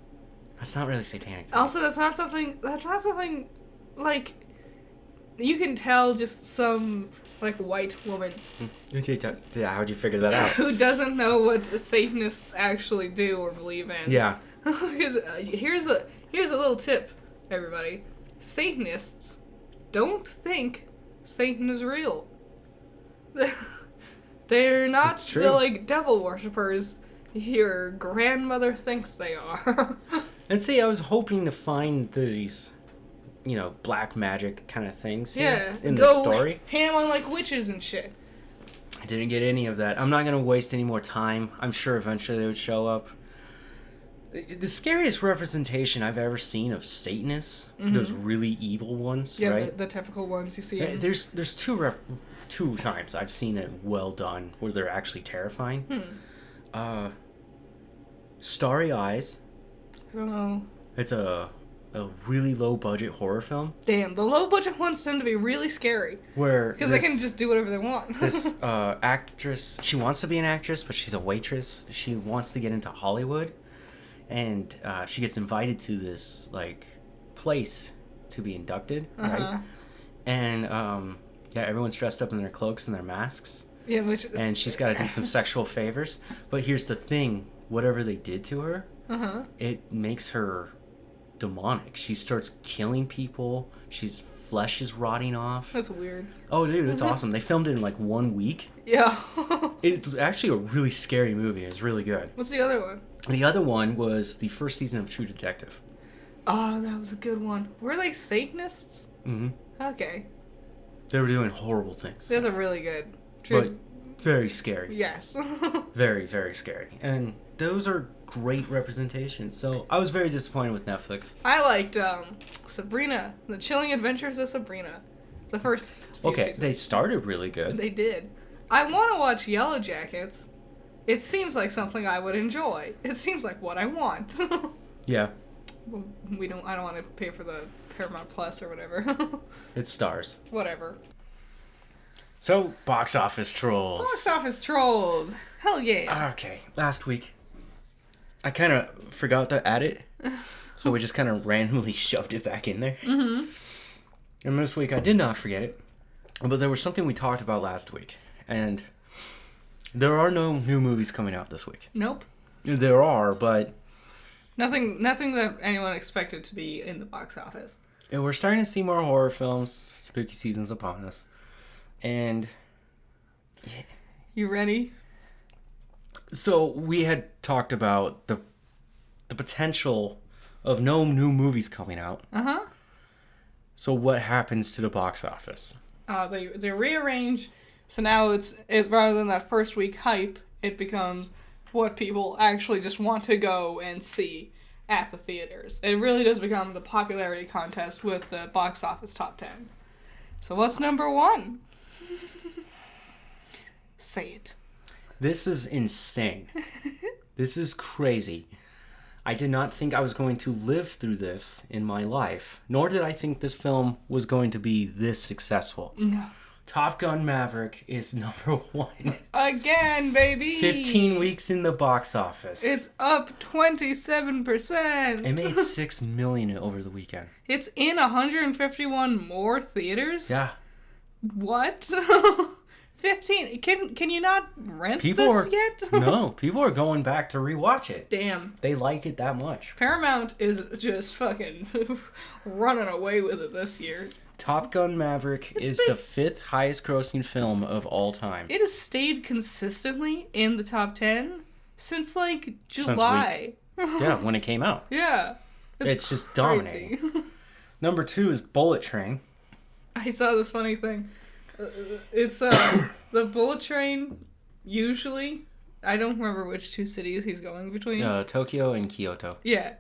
A: That's not really satanic to me.
B: Also, that's not something, like, you can tell just some, like, white woman
A: How'd you figure that out?
B: who doesn't know what Satanists actually do or believe in.
A: Yeah.
B: Because here's a little tip, everybody. Satanists don't think Satan is real. They're not
A: It's true.
B: the, like, devil worshippers your grandmother thinks they are.
A: And see, I was hoping to find these, black magic kind of things here in the story.
B: Ham on, like, witches and shit.
A: I didn't get any of that. I'm not going to waste any more time. I'm sure eventually they would show up. The scariest representation I've ever seen of Satanists, those really evil ones,
B: Yeah,
A: right?
B: the typical ones you see. In...
A: There's two times I've seen it well done where they're actually terrifying. Starry Eyes.
B: I don't know.
A: It's a really low budget horror film
B: Damn, the low budget ones tend to be really scary.
A: where
B: Because they can just do whatever they want.
A: this actress, she wants to be an actress, but she's a waitress. She wants to get into Hollywood, and she gets invited to this place to be inducted, right? And everyone's dressed up in their cloaks and their masks,
B: Yeah,
A: and she's got to do some sexual favors. But here's the thing: whatever they did to her, it makes her demonic. She starts killing people. She's flesh is rotting off.
B: That's weird.
A: Oh, dude, it's awesome. They filmed it in 1 week.
B: Yeah.
A: It's actually a really scary movie. It's really good.
B: What's the other one?
A: The other one was the first season of True Detective.
B: Oh, that was a good one. Were they Satanists?
A: Mm-hmm.
B: Okay.
A: They were doing horrible things.
B: Those are really good.
A: But very scary.
B: Yes.
A: Very, very scary. And those are great representations. So I was very disappointed with Netflix.
B: I liked Sabrina, The Chilling Adventures of Sabrina. The first few seasons.
A: They started really good.
B: They did. I want to watch Yellow Jackets. It seems like something I would enjoy. It seems like what I want.
A: Yeah.
B: Well, I don't want to pay for the Paramount Plus or whatever.
A: It's stars.
B: Whatever.
A: So, box office trolls.
B: Box office trolls. Hell yeah.
A: Okay, last week, I kind of forgot to add it, so we just kind of randomly shoved it back in there.
B: Mm-hmm.
A: And this week, I did not forget it, but there was something we talked about last week, and there are no new movies coming out this week.
B: Nope.
A: There are, but
B: Nothing that anyone expected to be in the box office.
A: we're starting to see more horror films. Spooky season's upon us. And
B: You ready?
A: so we had talked about the potential of no new movies coming out.
B: Uh-huh.
A: So what happens to the box office?
B: They rearrange, so now it's rather than that first week hype, it becomes what people actually just want to go and see at the theaters. It really does become the popularity contest with the box office top 10. So what's number 1? Say it.
A: This is insane. This is crazy. I did not think I was going to live through this in my life, nor did I think this film was going to be this successful.
B: No.
A: Top Gun Maverick is number 1.
B: Again, baby!
A: 15 weeks in the box office.
B: It's up 27%!
A: It made $6 million over the weekend.
B: It's in 151 more theaters?
A: Yeah.
B: What? 15? Can you not rent
A: People
B: this
A: are
B: yet?
A: No, people are going back to rewatch it.
B: Damn.
A: They like it that much.
B: Paramount is just fucking running away with it this year.
A: Top Gun Maverick is the 5th highest grossing film of all time.
B: It has stayed consistently in the top 10 since like
A: Since
B: July.
A: Yeah, when it came out.
B: Yeah.
A: It's just
B: crazy.
A: dominating. Number 2 is Bullet Train.
B: I saw this funny thing. It's the Bullet Train. Usually, I don't remember which 2 cities he's going between.
A: Tokyo and Kyoto.
B: Yeah,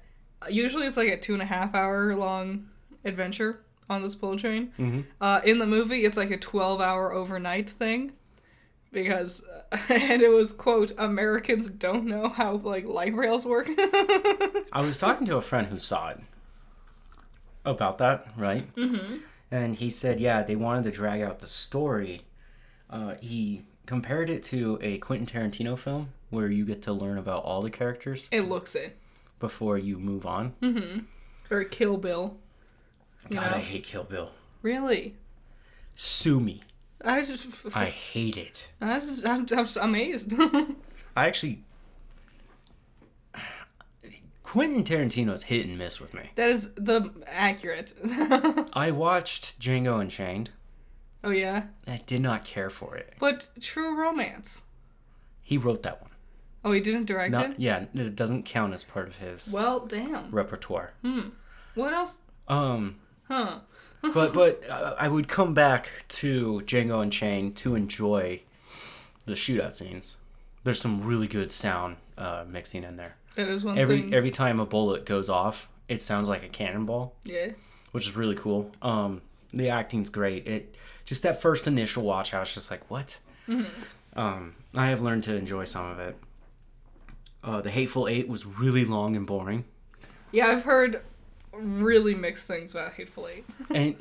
B: usually it's like a 2.5 hour long adventure on this Bullet Train.
A: Mm-hmm.
B: In the movie, it's like a 12-hour overnight thing. Because, and it was, quote, Americans don't know how, like, light rails work.
A: I was talking to a friend who saw it about that, right?
B: Mm-hmm.
A: And he said, yeah, they wanted to drag out the story. He compared it to a Quentin Tarantino film where you get to learn about all the characters
B: It looks it.
A: before you move on.
B: Mm-hmm. Or Kill Bill.
A: God, I hate Kill Bill.
B: Really?
A: Sue me.
B: I
A: hate it.
B: I'm amazed.
A: I actually... Quentin Tarantino's hit and miss with me.
B: That is the accurate.
A: I watched Django Unchained.
B: Oh, yeah?
A: I did not care for it.
B: But True Romance.
A: He wrote that one.
B: Oh, he didn't direct it?
A: Yeah, it doesn't count as part of his
B: Well, damn.
A: repertoire.
B: What else?
A: But I would come back to Django Unchained to enjoy the shootout scenes. There's some really good sound mixing in there.
B: That is one thing.
A: Every time a bullet goes off, it sounds like a cannonball.
B: Yeah.
A: Which is really cool. The acting's great. It just that first initial watch, I was just like, what? Mm-hmm. I have learned to enjoy some of it. The Hateful Eight was really long and boring.
B: Yeah, I've heard really mixed things about Hateful Eight.
A: And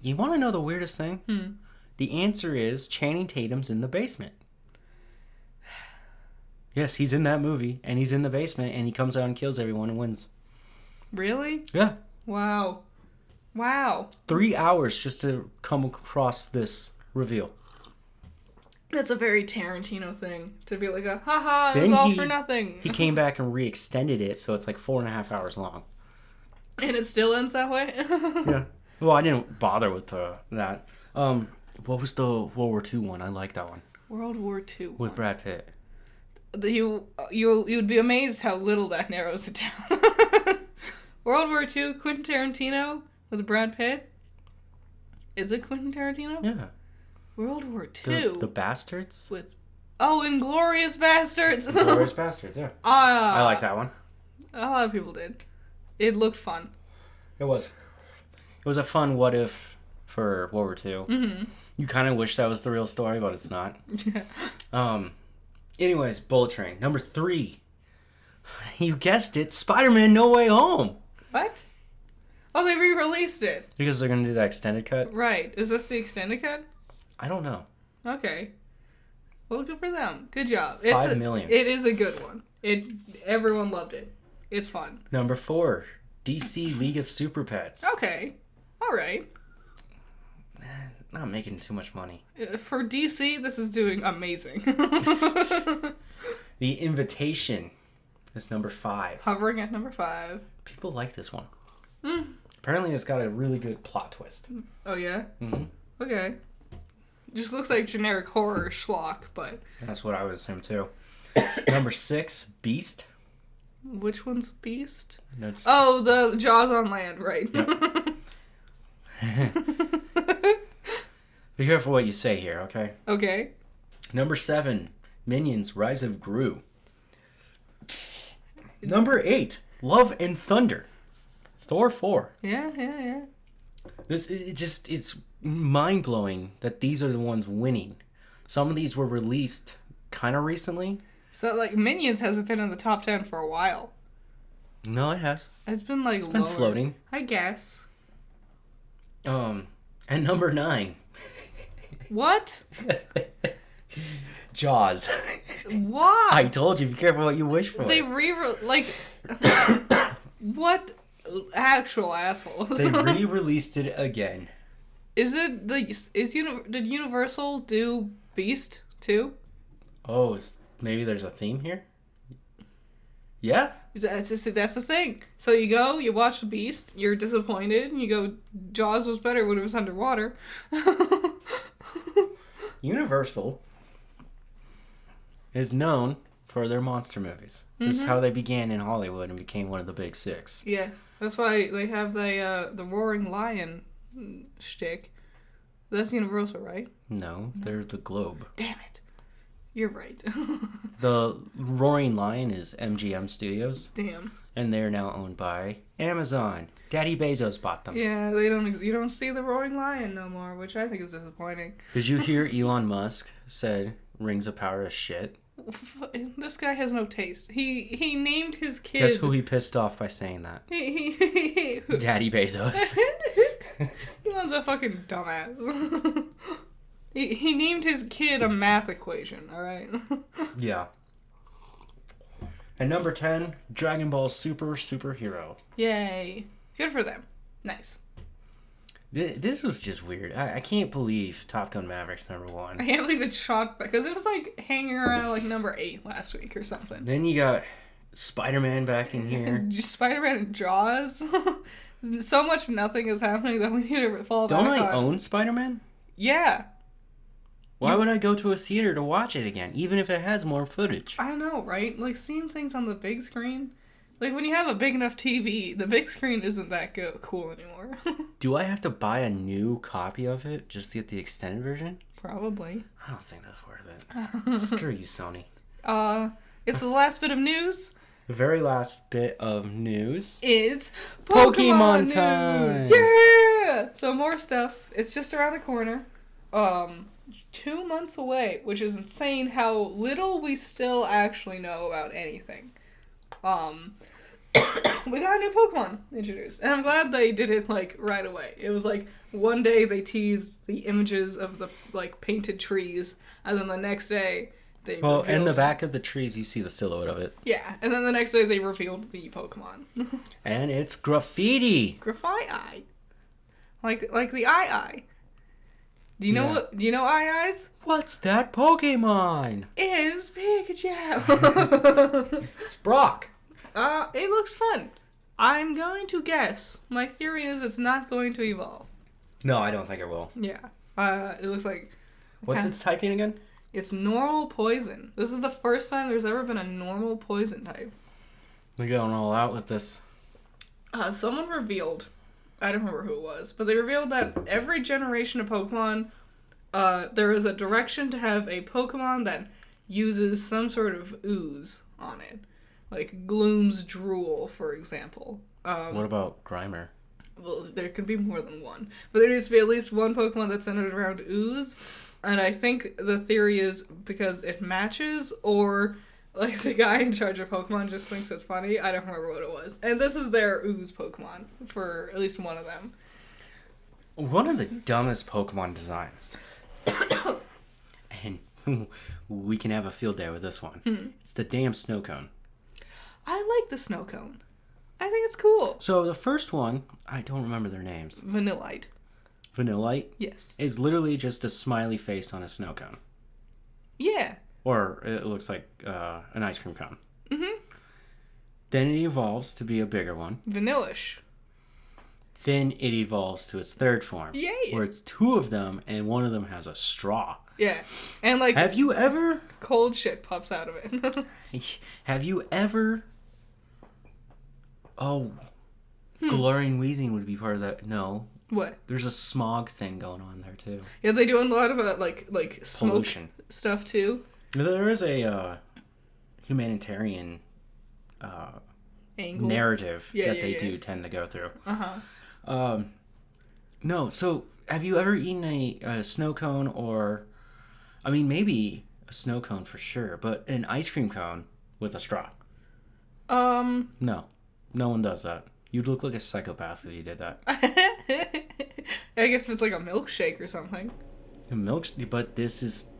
A: you want to know the weirdest thing? The answer is Channing Tatum's in the basement. Yes, he's in that movie, and he's in the basement, and he comes out and kills everyone and wins.
B: Really?
A: Yeah.
B: Wow.
A: 3 hours just to come across this reveal.
B: That's a very Tarantino thing. To be like a, haha, it
A: Then
B: was all for nothing.
A: He came back and re-extended it, so it's like 4.5 hours long.
B: And it still ends that way?
A: Yeah. Well, I didn't bother with that. What was the World War II one? I like that one.
B: World War II.
A: With Brad Pitt.
B: You'd be amazed how little that narrows it down. World War II, Quentin Tarantino with Brad Pitt. Is it Quentin Tarantino?
A: Yeah.
B: World War II.
A: The Bastards?
B: With Inglourious Bastards.
A: Inglourious Bastards, yeah. I like that one.
B: A lot of people did. It looked fun.
A: It was. It was a fun what if for World War II. Mm-hmm. You kind of wish that was the real story, but it's not. Anyways, Bullet Train. Number 3. You guessed it. Spider-Man No Way Home.
B: What? Oh, they re-released it.
A: Because they're gonna do that extended cut.
B: Right. Is this the extended cut?
A: I don't know.
B: Okay. Well, good for them. Good job.
A: 5 million.
B: It is a good one. Everyone loved it. It's fun.
A: Number 4, DC League of Super Pets.
B: Okay. All right.
A: Not making too much money.
B: For DC, this is doing amazing.
A: The Invitation is number 5.
B: Hovering at number 5.
A: People like this one. Apparently, it's got a really good plot twist.
B: Oh, yeah?
A: Mm-hmm.
B: Okay. Just looks like generic horror schlock, but...
A: That's what I would assume, too. Number 6, Beast.
B: Which one's Beast?
A: That's...
B: Oh, the Jaws on Land, right.
A: Yep. Be careful what you say here, okay?
B: Okay.
A: Number 7, Minions: Rise of Gru. Number 8, Love and Thunder. Thor 4.
B: Yeah.
A: It's mind-blowing that these are the ones winning. Some of these were released kind of recently.
B: So, like, Minions hasn't been in the top 10 for a while.
A: No, it has.
B: It's been, like,
A: It's been
B: lower.
A: floating.
B: I guess.
A: And number 9.
B: What?
A: Jaws.
B: Why?
A: I told you, be careful what you wish for.
B: They like... What actual assholes?
A: They re-released it again.
B: Is it did Universal do Beast too?
A: Oh, maybe there's a theme here? Yeah?
B: That's the thing. So you watch Beast, you're disappointed, and you go, Jaws was better when it was underwater.
A: Universal is known for their monster movies. This is how they began in Hollywood and became one of the big 6.
B: Yeah, that's why they have the Roaring Lion shtick. That's Universal, right?
A: No, they're the Globe.
B: Damn it. You're right.
A: The Roaring Lion is MGM Studios,
B: Damn.
A: and they're now owned by Amazon. Daddy Bezos bought them.
B: Yeah, you don't see the Roaring Lion no more, which I think is disappointing.
A: Did you hear Elon Musk said Rings of Power is shit?
B: This guy has no taste. He named his kid.
A: Guess who he pissed off by saying that? Daddy Bezos.
B: Elon's a fucking dumbass. He named his kid a math equation, alright?
A: Yeah. And number 10, Dragon Ball Super Superhero.
B: Yay. Good for them. Nice.
A: This is just weird. I can't believe Top Gun Maverick's number 1.
B: I can't believe it shot back, because it was like hanging around like number 8 last week or something.
A: Then you got Spider-Man back in here.
B: Spider-Man and Jaws. So much nothing is happening that we need to fall back
A: Don't
B: on.
A: I own Spider-Man?
B: Yeah.
A: Why would I go to a theater to watch it again, even if it has more footage?
B: I know, right? Like, seeing things on the big screen. Like, when you have a big enough TV, the big screen isn't that cool anymore.
A: Do I have to buy a new copy of it just to get the extended version?
B: Probably.
A: I don't think that's worth it. Screw you, Sony.
B: It's the last bit of news.
A: The very last bit of news.
B: It's
A: Pokemon
B: news.
A: time!
B: Yeah! So more stuff. It's just around the corner. 2 months away, which is insane how little we still actually know about anything. We got a new Pokemon introduced, and I'm glad they did it, like, right away. It was like, one day they teased the images of the, like, painted trees, and then the next day they
A: Well, in the
B: revealed...
A: back of the trees, you see the silhouette of it.
B: Yeah, and then the next day they revealed the Pokemon.
A: And it's graffiti!
B: Graphite. Like the eye. Do you know what? Do you know eyes?
A: What's that Pokemon?
B: Is Pikachu.
A: It's Brock.
B: It looks fun. I'm going to guess. My theory is it's not going to evolve.
A: No, I don't think it will.
B: Yeah. It looks like...
A: What's its typing again?
B: It's normal poison. This is the first time there's ever been a normal poison type.
A: They're going all out with this.
B: Someone revealed... I don't remember who it was, but they revealed that every generation of Pokemon, there is a direction to have a Pokemon that uses some sort of ooze on it. Like Gloom's Drool, for example.
A: What about Grimer?
B: Well, there could be more than one. But there needs to be at least one Pokemon that's centered around ooze. And I think the theory is because it matches, or like the guy in charge of Pokemon just thinks it's funny. I don't remember what it was. And this is their ooze Pokemon for at least one of them.
A: One of the dumbest Pokemon designs. And we can have a field day with this one. It's the damn snow cone.
B: I like the snow cone. I think it's cool.
A: So the first one, I don't remember their names.
B: Vanillite.
A: Vanillite?
B: Yes.
A: Is literally just a smiley face on a snow cone.
B: Yeah.
A: Or it looks like an ice cream cone.
B: Mm-hmm.
A: Then it evolves to be a bigger one.
B: Vanillish.
A: Then it evolves to its third form.
B: Yay.
A: Where it's two of them and one of them has a straw.
B: Yeah. And like
A: Have you ever...
B: cold shit pops out of it.
A: Have you ever... Oh, Galarian Weezing would be part of that. No.
B: What?
A: There's a smog thing going on there, too.
B: Yeah, they do a lot of like smoke
A: Pollution.
B: stuff, too.
A: There is a humanitarian
B: Angle.
A: narrative
B: Yeah,
A: that
B: yeah,
A: they
B: yeah.
A: do tend to go through.
B: Uh-huh.
A: No, so have you ever eaten a snow cone or... I mean, maybe a snow cone for sure, but an ice cream cone with a straw? No. No one does that. You'd look like a psychopath if you did that.
B: I guess if it's like a milkshake or something.
A: But this is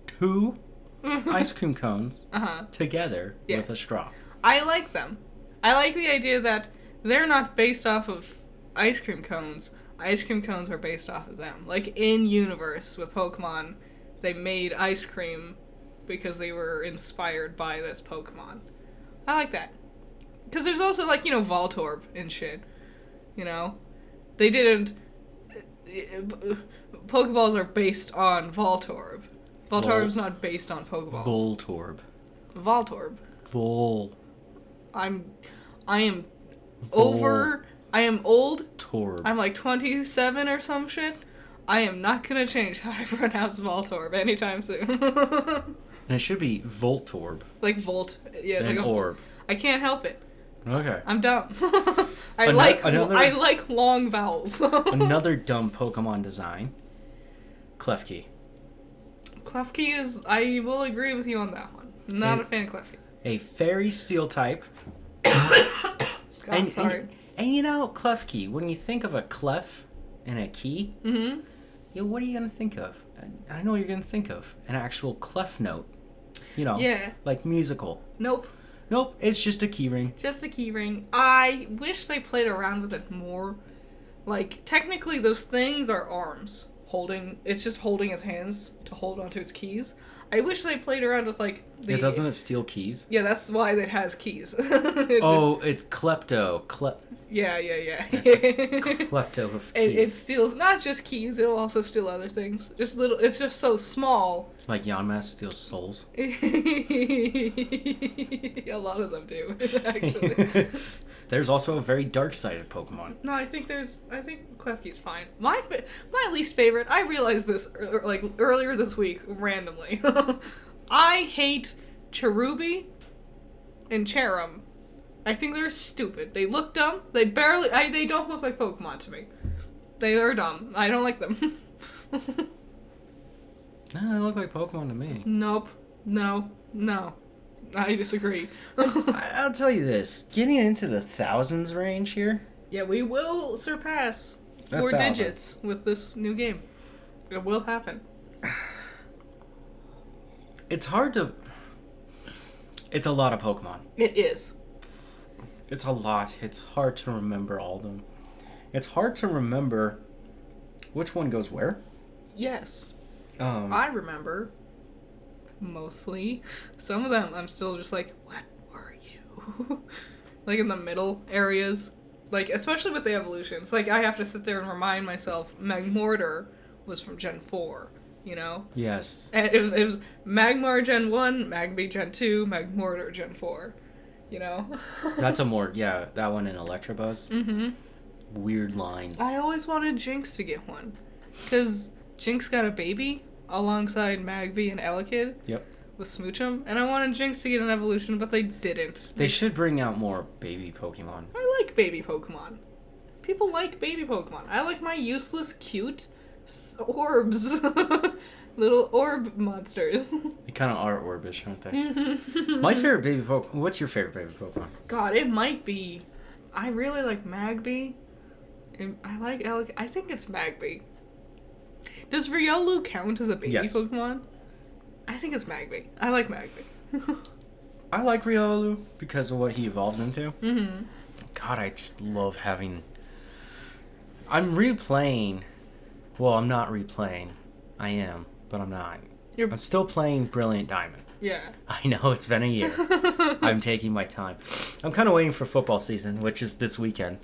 A: two ice cream cones together
B: Yes.
A: with a straw.
B: I like them. I like the idea that they're not based off of ice cream cones. Ice cream cones are based off of them. Like in universe with Pokemon, they made ice cream because they were inspired by this Pokemon. I like that. Because there's also like, Voltorb and shit. They didn't... Pokeballs are based on Voltorb. Voltorb's not based on Pokeballs.
A: Voltorb.
B: Voltorb. I am I am old.
A: Torb.
B: I'm like 27 or some shit. I am not gonna change how I pronounce Voltorb anytime soon.
A: And it should be Voltorb.
B: Like Volt. Yeah,
A: And
B: like
A: Orb.
B: I can't help it.
A: Okay.
B: I'm dumb. I
A: Another-
B: like long vowels.
A: Another dumb Pokemon design. Klefki.
B: Klefki is... I will agree with you on that one. Not a fan of Klefki.
A: A fairy steel type.
B: God, sorry.
A: And Klefki, when you think of a clef and a key, what are you going to think of? I know what you're going to think of. An actual clef note.
B: Yeah.
A: Like musical.
B: Nope.
A: Nope, it's just a key ring.
B: Just a key ring. I wish they played around with it more. Like, technically those things are arms. It's just holding its hands to hold onto its keys. I wish they played around with, like...
A: Doesn't it steal keys?
B: Yeah, that's why it has keys.
A: It's klepto.
B: Yeah.
A: Klepto of keys.
B: It steals not just keys, it'll also steal other things. It's just so small.
A: Like Yanmask steals souls.
B: A lot of them do, actually.
A: There's also a very dark-sided Pokemon.
B: No, I think Klefki's fine. My least favorite, I realized this like earlier this week randomly. I hate Cherubi and Cherum. I think they're stupid. They look dumb. They don't look like Pokemon to me. They are dumb. I don't like them.
A: No, they look like Pokemon to me.
B: Nope. No. I disagree.
A: I'll tell you this. Getting into the thousands range here.
B: Yeah, we will surpass 4
A: 1,000.
B: digits with this new game. It will happen.
A: It's hard to... It's a lot of Pokemon.
B: It is.
A: It's a lot. It's hard to remember all of them. It's hard to remember which one goes where.
B: Yes.
A: I
B: I remember mostly. Some of them I'm still just like, what were you? Like in the middle areas. Like, especially with the evolutions. Like, I have to sit there and remind myself Magmortar was from Gen 4,
A: Yes.
B: And it was Magmar Gen 1, Magby Gen 2, Magmortar Gen 4,
A: That's a more... Yeah, that one in Electabuzz.
B: Mm-hmm.
A: Weird lines.
B: I always wanted Jinx to get one. Because Jinx got a baby alongside Magby and Elekid.
A: Yep.
B: With Smoochum, and I wanted Jinx to get an evolution, but they didn't.
A: They should bring out more baby Pokemon.
B: I like baby Pokemon. People like baby Pokemon. I like my useless, cute orbs. Little orb monsters.
A: They kind of are orbish, aren't they? My favorite baby Pokemon. What's your favorite baby Pokemon?
B: God, it might be. I really like Magby. I like Alec. I think it's Magby. Does Riolu count as a baby
A: Yes.
B: Pokemon? I think it's Magby. I like Magby.
A: I like Riolu because of what he evolves into.
B: Mm-hmm.
A: God, I just love having... I'm replaying... Well, I'm not replaying. I am, but I'm not. I'm still playing Brilliant Diamond.
B: Yeah.
A: I know, it's been a year. I'm taking my time. I'm kind of waiting for football season, which is this weekend.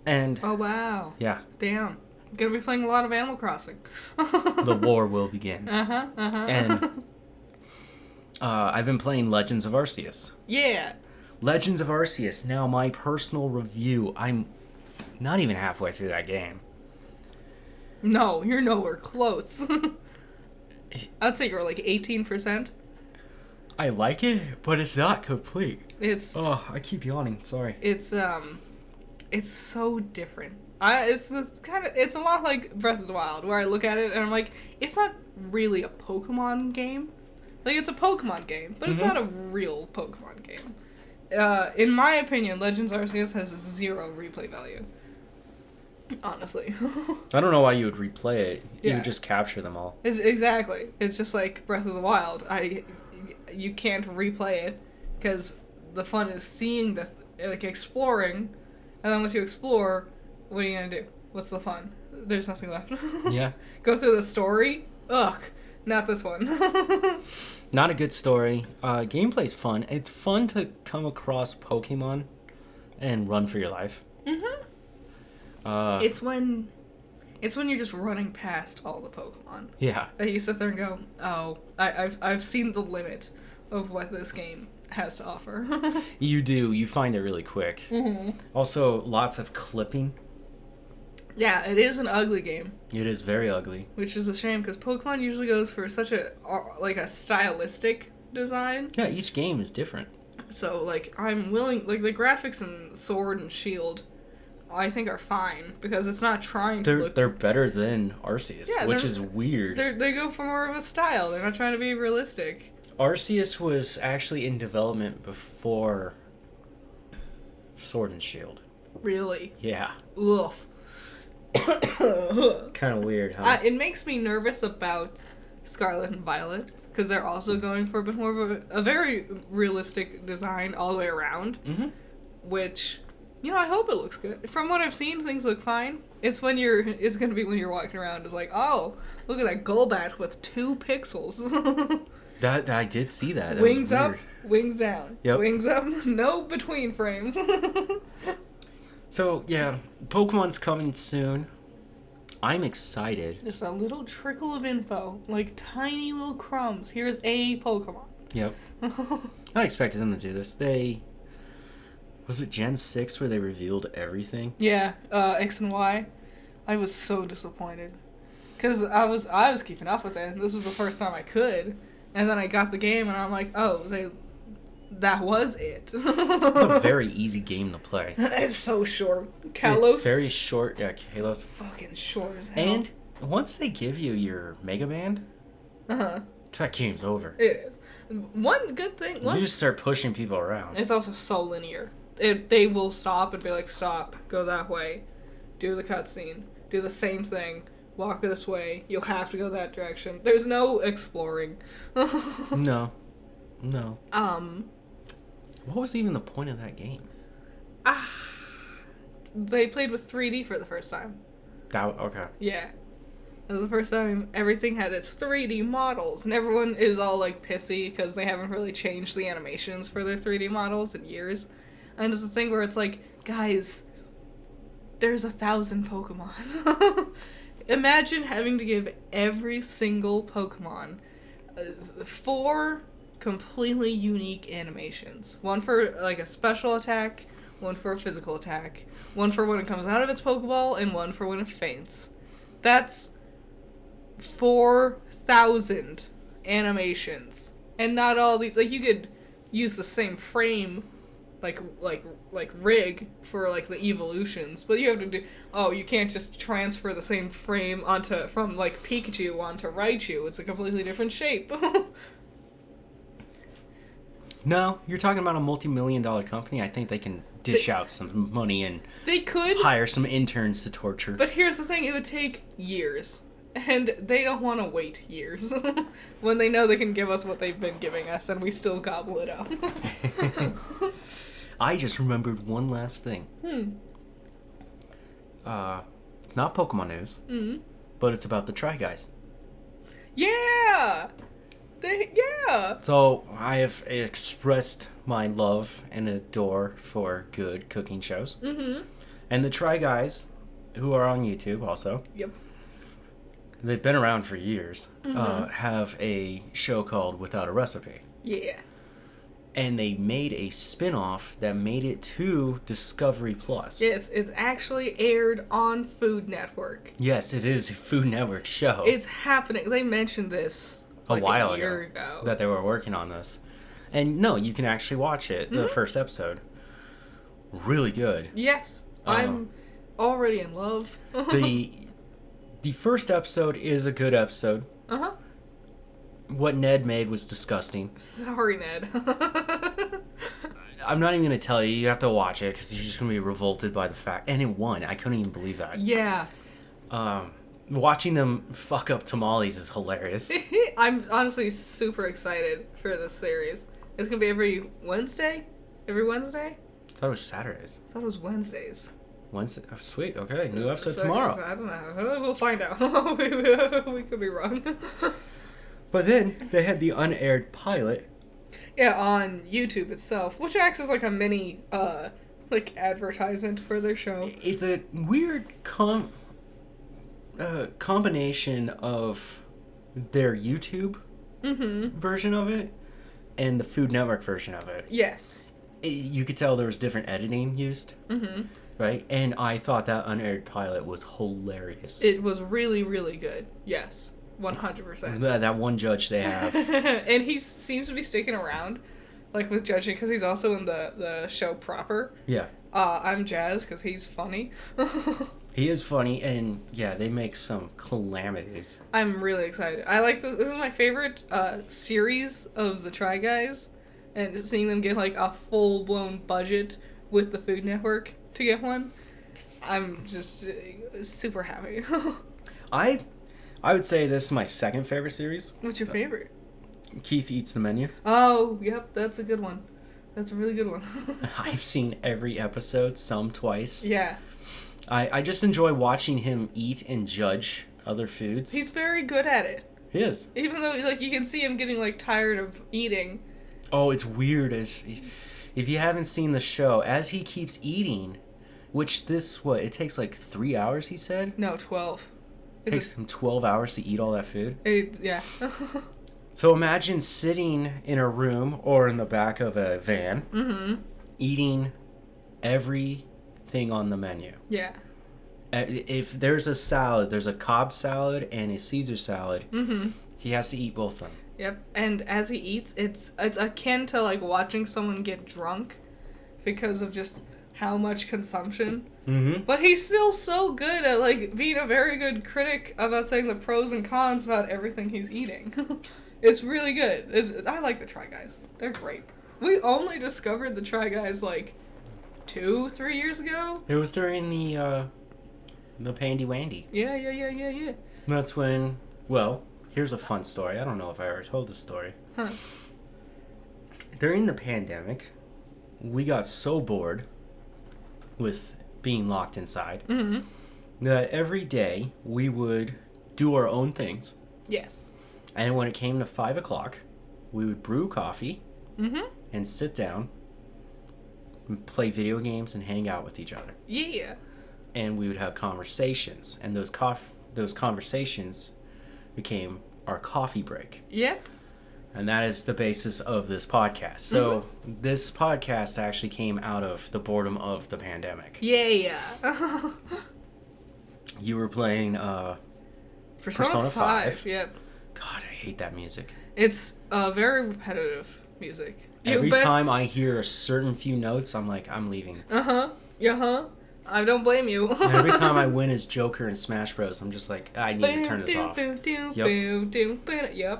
A: And...
B: Oh, wow.
A: Yeah.
B: Damn. Gonna be playing a lot of Animal Crossing.
A: The war will begin.
B: Uh-huh, uh-huh.
A: And... I've been playing Legends of Arceus.
B: Yeah.
A: Legends of Arceus. Now, my personal review. I'm not even halfway through that game.
B: No, you're nowhere close. I'd say you're like 18%.
A: I like it, but it's not complete.
B: It's
A: Oh, I keep yawning. Sorry.
B: it's so different. It's a lot like Breath of the Wild, where I look at it and I'm like, it's not really a Pokemon game. Like, it's a Pokemon game, but it's not a real Pokemon game. In my opinion, Legends Arceus has 0 replay value. Honestly.
A: I don't know why you would replay it. You
B: Yeah.
A: would just capture them all.
B: Exactly. It's just like Breath of the Wild. You can't replay it because the fun is seeing like exploring, and then once you explore, what are you gonna do? What's the fun? There's nothing left.
A: Yeah.
B: Go through the story. Ugh, not this one.
A: Not a good story. Gameplay's fun. It's fun to come across Pokemon and run for your life.
B: Mm-hmm. It's when you're just running past all the Pokemon
A: Yeah.
B: that you sit there and go, oh, I've seen the limit of what this game has to offer.
A: You do. You find it really quick.
B: Mm-hmm.
A: Also, lots of clipping.
B: Yeah, it is an ugly game,
A: It is very ugly.
B: which is a shame because Pokemon usually goes for such a stylistic design.
A: Yeah, each game is different.
B: So like I'm willing, like the graphics in Sword and Shield, I think are fine because it's not trying to look.
A: They're better than Arceus,
B: Yeah,
A: which
B: they're-
A: is weird.
B: They go for more of a style. They're not trying to be realistic.
A: Arceus was actually in development before Sword and Shield.
B: Really.
A: Yeah.
B: Oof.
A: Kind of weird, huh?
B: It makes me nervous about Scarlet and Violet because they're also going for a bit more of a very realistic design all the way around,
A: Mm-hmm.
B: which, you know, I hope it looks good. From what I've seen, things look fine. It's gonna be when you're walking around, it's like, oh, look at that Golbat with 2 pixels.
A: That I did see that. That
B: Wings
A: was
B: up,
A: weird.
B: wings down.
A: Yep.
B: Wings up, no between frames.
A: So yeah, Pokemon's coming soon. I'm excited.
B: Just a little trickle of info, like tiny little crumbs. Here's a Pokemon.
A: Yep. I expected them to do this. Was it Gen 6 where they revealed everything?
B: Yeah, X and Y. I was so disappointed. Because I was keeping up with it, and this was the first time I could. And then I got the game, and I'm like, oh, that was it.
A: It's a very easy game to play.
B: It's so short. Kalos.
A: It's very short. Yeah, Kalos.
B: Fucking short as hell.
A: And once they give you your Mega Band,
B: Uh-huh.
A: that game's over.
B: It is. One good thing...
A: You just start pushing people around.
B: It's also so linear. They will stop and be like, stop, go that way, do the cutscene, do the same thing, walk this way, you'll have to go that direction. There's no exploring.
A: No. What was even the point of that game?
B: They played with 3D for the first time.
A: Okay.
B: Yeah. It was the first time everything had its 3D models, and everyone is all like pissy because they haven't really changed the animations for their 3D models in years. And it's the thing where it's like, guys, there's 1,000 Pokemon. Imagine having to give every single Pokemon 4 completely unique animations. One for like a special attack, one for a physical attack, one for when it comes out of its Pokeball, and one for when it faints. That's 4,000 animations. And not all these, like, you could use the same frame rig for like the evolutions, but you have to do. Oh, you can't just transfer the same frame from like Pikachu onto Raichu. It's a completely different shape.
A: No, you're talking about a multi-million-dollar company. I think they can dish out some money and
B: They could
A: hire some interns to torture.
B: But here's the thing, it would take years. And they don't want to wait years when they know they can give us what they've been giving us and we still gobble it up.
A: I just remembered one last thing. It's not Pokemon news, but it's about the Try Guys.
B: Yeah! Yeah!
A: So, I have expressed my love and adore for good cooking shows.
B: Mm-hmm.
A: And the Try Guys, who are on YouTube also,
B: Yep.
A: they've been around for years, have a show called Without a Recipe.
B: Yeah.
A: And they made a spin-off that made it to Discovery Plus.
B: Yes, it's actually aired on Food Network.
A: Yes, it is a Food Network show.
B: It's happening. They mentioned this like
A: a while
B: year ago.
A: That they were working on this. And no, you can actually watch it, the first episode. Really good.
B: Yes, I'm already in love.
A: The first episode is a good episode.
B: Uh-huh.
A: What Ned made was disgusting.
B: Sorry, Ned.
A: I'm not even going to tell you. You have to watch it because you're just going to be revolted by the fact. And it won. I couldn't even believe that.
B: Yeah.
A: Watching them fuck up tamales is hilarious.
B: I'm honestly super excited for this series. It's going to be every Wednesday? Every Wednesday?
A: I thought it was Saturdays.
B: I thought it was Wednesdays.
A: Wednesday? Oh, sweet. Okay. New episode tomorrow.
B: I don't know. We'll find out. We could be wrong.
A: But then they had the unaired pilot.
B: Yeah, on YouTube itself, which acts as like a mini, like advertisement for their show.
A: It's a weird combination of their YouTube version of it and the Food Network version of it.
B: Yes.
A: You could tell there was different editing used. Right? And I thought that unaired pilot was hilarious.
B: It was really, really good. Yes. 100%.
A: That one judge they have.
B: And he seems to be sticking around, like, with judging, because he's also in the show proper.
A: Yeah.
B: I'm Jazz, because he's funny.
A: He is funny, and yeah, they make some calamities.
B: I'm really excited. I like this. This is my favorite series of the Try Guys, and seeing them get, like, a full-blown budget with the Food Network to get one, I'm just super happy.
A: I would say this is my second favorite series.
B: What's your favorite?
A: Keith Eats the Menu.
B: Oh, yep, that's a good one. That's a really good one.
A: I've seen every episode, some twice.
B: Yeah.
A: I just enjoy watching him eat and judge other foods.
B: He's very good at it.
A: He is.
B: Even though, like, you can see him getting, like, tired of eating.
A: Oh, it's weird. If you haven't seen the show, as he keeps eating, which it takes like 3 hours, he said?
B: No, 12.
A: It takes him 12 hours to eat all that food?
B: Yeah.
A: So imagine sitting in a room or in the back of a van, eating everything on the menu.
B: Yeah.
A: If there's a salad, there's a Cobb salad and a Caesar salad, he has to eat both of them.
B: Yep. And as he eats, it's akin to, like, watching someone get drunk because of just how much consumption. But he's still so good at, like, being a very good critic about saying the pros and cons about everything he's eating. It's really good. I like the Try Guys. They're great. We only discovered the Try Guys, like, 2-3 years ago.
A: It was during the Pandy Wandy.
B: Yeah.
A: That's when, well, here's a fun story. I don't know if I ever told this story.
B: Huh.
A: During the pandemic, we got so bored with being locked inside that every day we would do our own things.
B: Yes.
A: And when it came to 5 o'clock, we would brew coffee and sit down and play video games and hang out with each other.
B: Yeah.
A: And we would have conversations, and those conversations became our coffee break.
B: Yep.
A: And that is the basis of this podcast. So this podcast actually came out of the boredom of the pandemic.
B: Yeah.
A: You were playing
B: Persona 5. Yep.
A: God, I hate that music.
B: It's very repetitive music.
A: Every time I hear a certain few notes, I'm like, I'm leaving.
B: I don't blame you.
A: And every time I win as Joker in Smash Bros, I'm just like, I need to turn this off. Yep.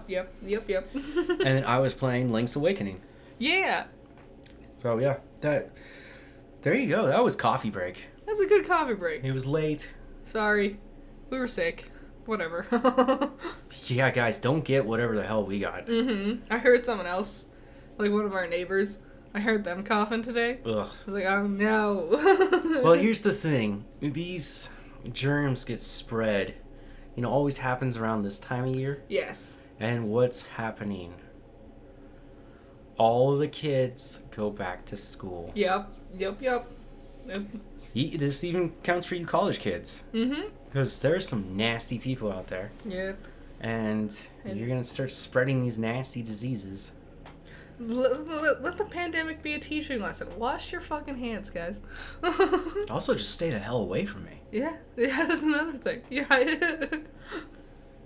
B: Yep.
A: And then I was playing Link's Awakening.
B: Yeah.
A: So yeah, there you go. That was coffee break.
B: That's a good coffee break.
A: It was late.
B: Sorry. We were sick. Whatever.
A: Yeah, guys, don't get whatever the hell we got.
B: I heard someone else, like one of our neighbors. I heard them coughing today.
A: Ugh.
B: I was like, oh no.
A: Well, here's the thing. These germs get spread. Always happens around this time of year.
B: Yes.
A: And what's happening? All the kids go back to school.
B: Yep.
A: This even counts for you college kids. Because there's some nasty people out there.
B: Yep.
A: And you're going to start spreading these nasty diseases.
B: Let the pandemic be a teaching lesson. Wash your fucking hands, guys.
A: Also, just stay the hell away from me.
B: Yeah, that's another thing. Yeah.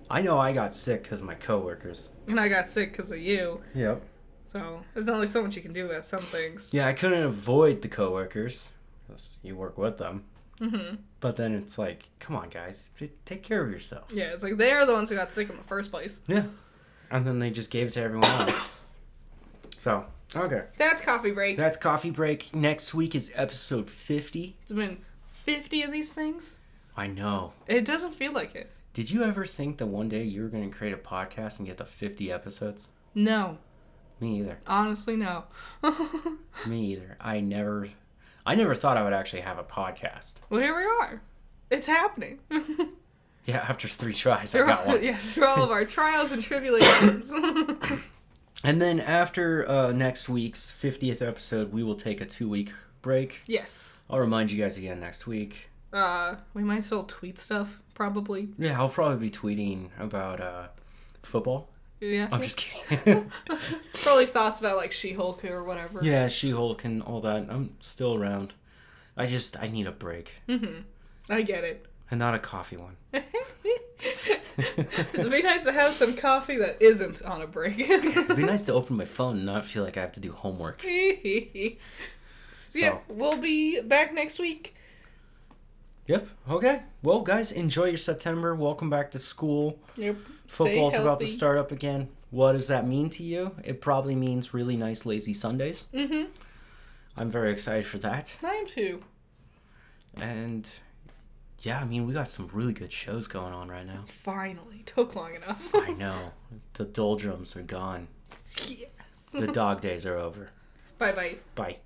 A: I know I got sick because of my coworkers.
B: And I got sick because of you.
A: Yep.
B: So, there's only so much you can do about some things.
A: Yeah, I couldn't avoid the coworkers. Because you work with them. But then it's like, come on, guys. Take care of yourselves.
B: Yeah, it's like they're the ones who got sick in the first place.
A: Yeah. And then they just gave it to everyone else. So, okay.
B: That's coffee break.
A: That's coffee break. Next week is episode 50.
B: It's been 50 of these things.
A: I know.
B: It doesn't feel like it.
A: Did you ever think that one day you were going to create a podcast and get to 50 episodes?
B: No.
A: Me either.
B: Honestly, no.
A: Me either. I never thought I would actually have a podcast.
B: Well, here we are. It's happening.
A: Yeah, after 3 tries, I got one.
B: Yeah, through all of our trials and tribulations.
A: And then after next week's 50th episode, we will take a 2-week break.
B: Yes.
A: I'll remind you guys again next week.
B: We might still tweet stuff, probably.
A: Yeah, I'll probably be tweeting about football.
B: Yeah.
A: I'm just kidding.
B: Probably thoughts about, like, She-Hulk or whatever.
A: Yeah, She-Hulk and all that. I'm still around. I need a break.
B: I get it.
A: And not a coffee one.
B: It'd be nice to have some coffee that isn't on a break.
A: It'd be nice to open my phone and not feel like I have to do homework.
B: So, yeah, we'll be back next week.
A: Yep. Okay. Well, guys, enjoy your September. Welcome back to school.
B: Yep.
A: Football's about to start up again. What does that mean to you? It probably means really nice, lazy Sundays. I'm very excited for that.
B: I am too.
A: And yeah, I mean, we got some really good shows going on right now.
B: Finally. Took long enough.
A: I know. The doldrums are gone.
B: Yes.
A: The dog days are over.
B: Bye-bye.
A: Bye.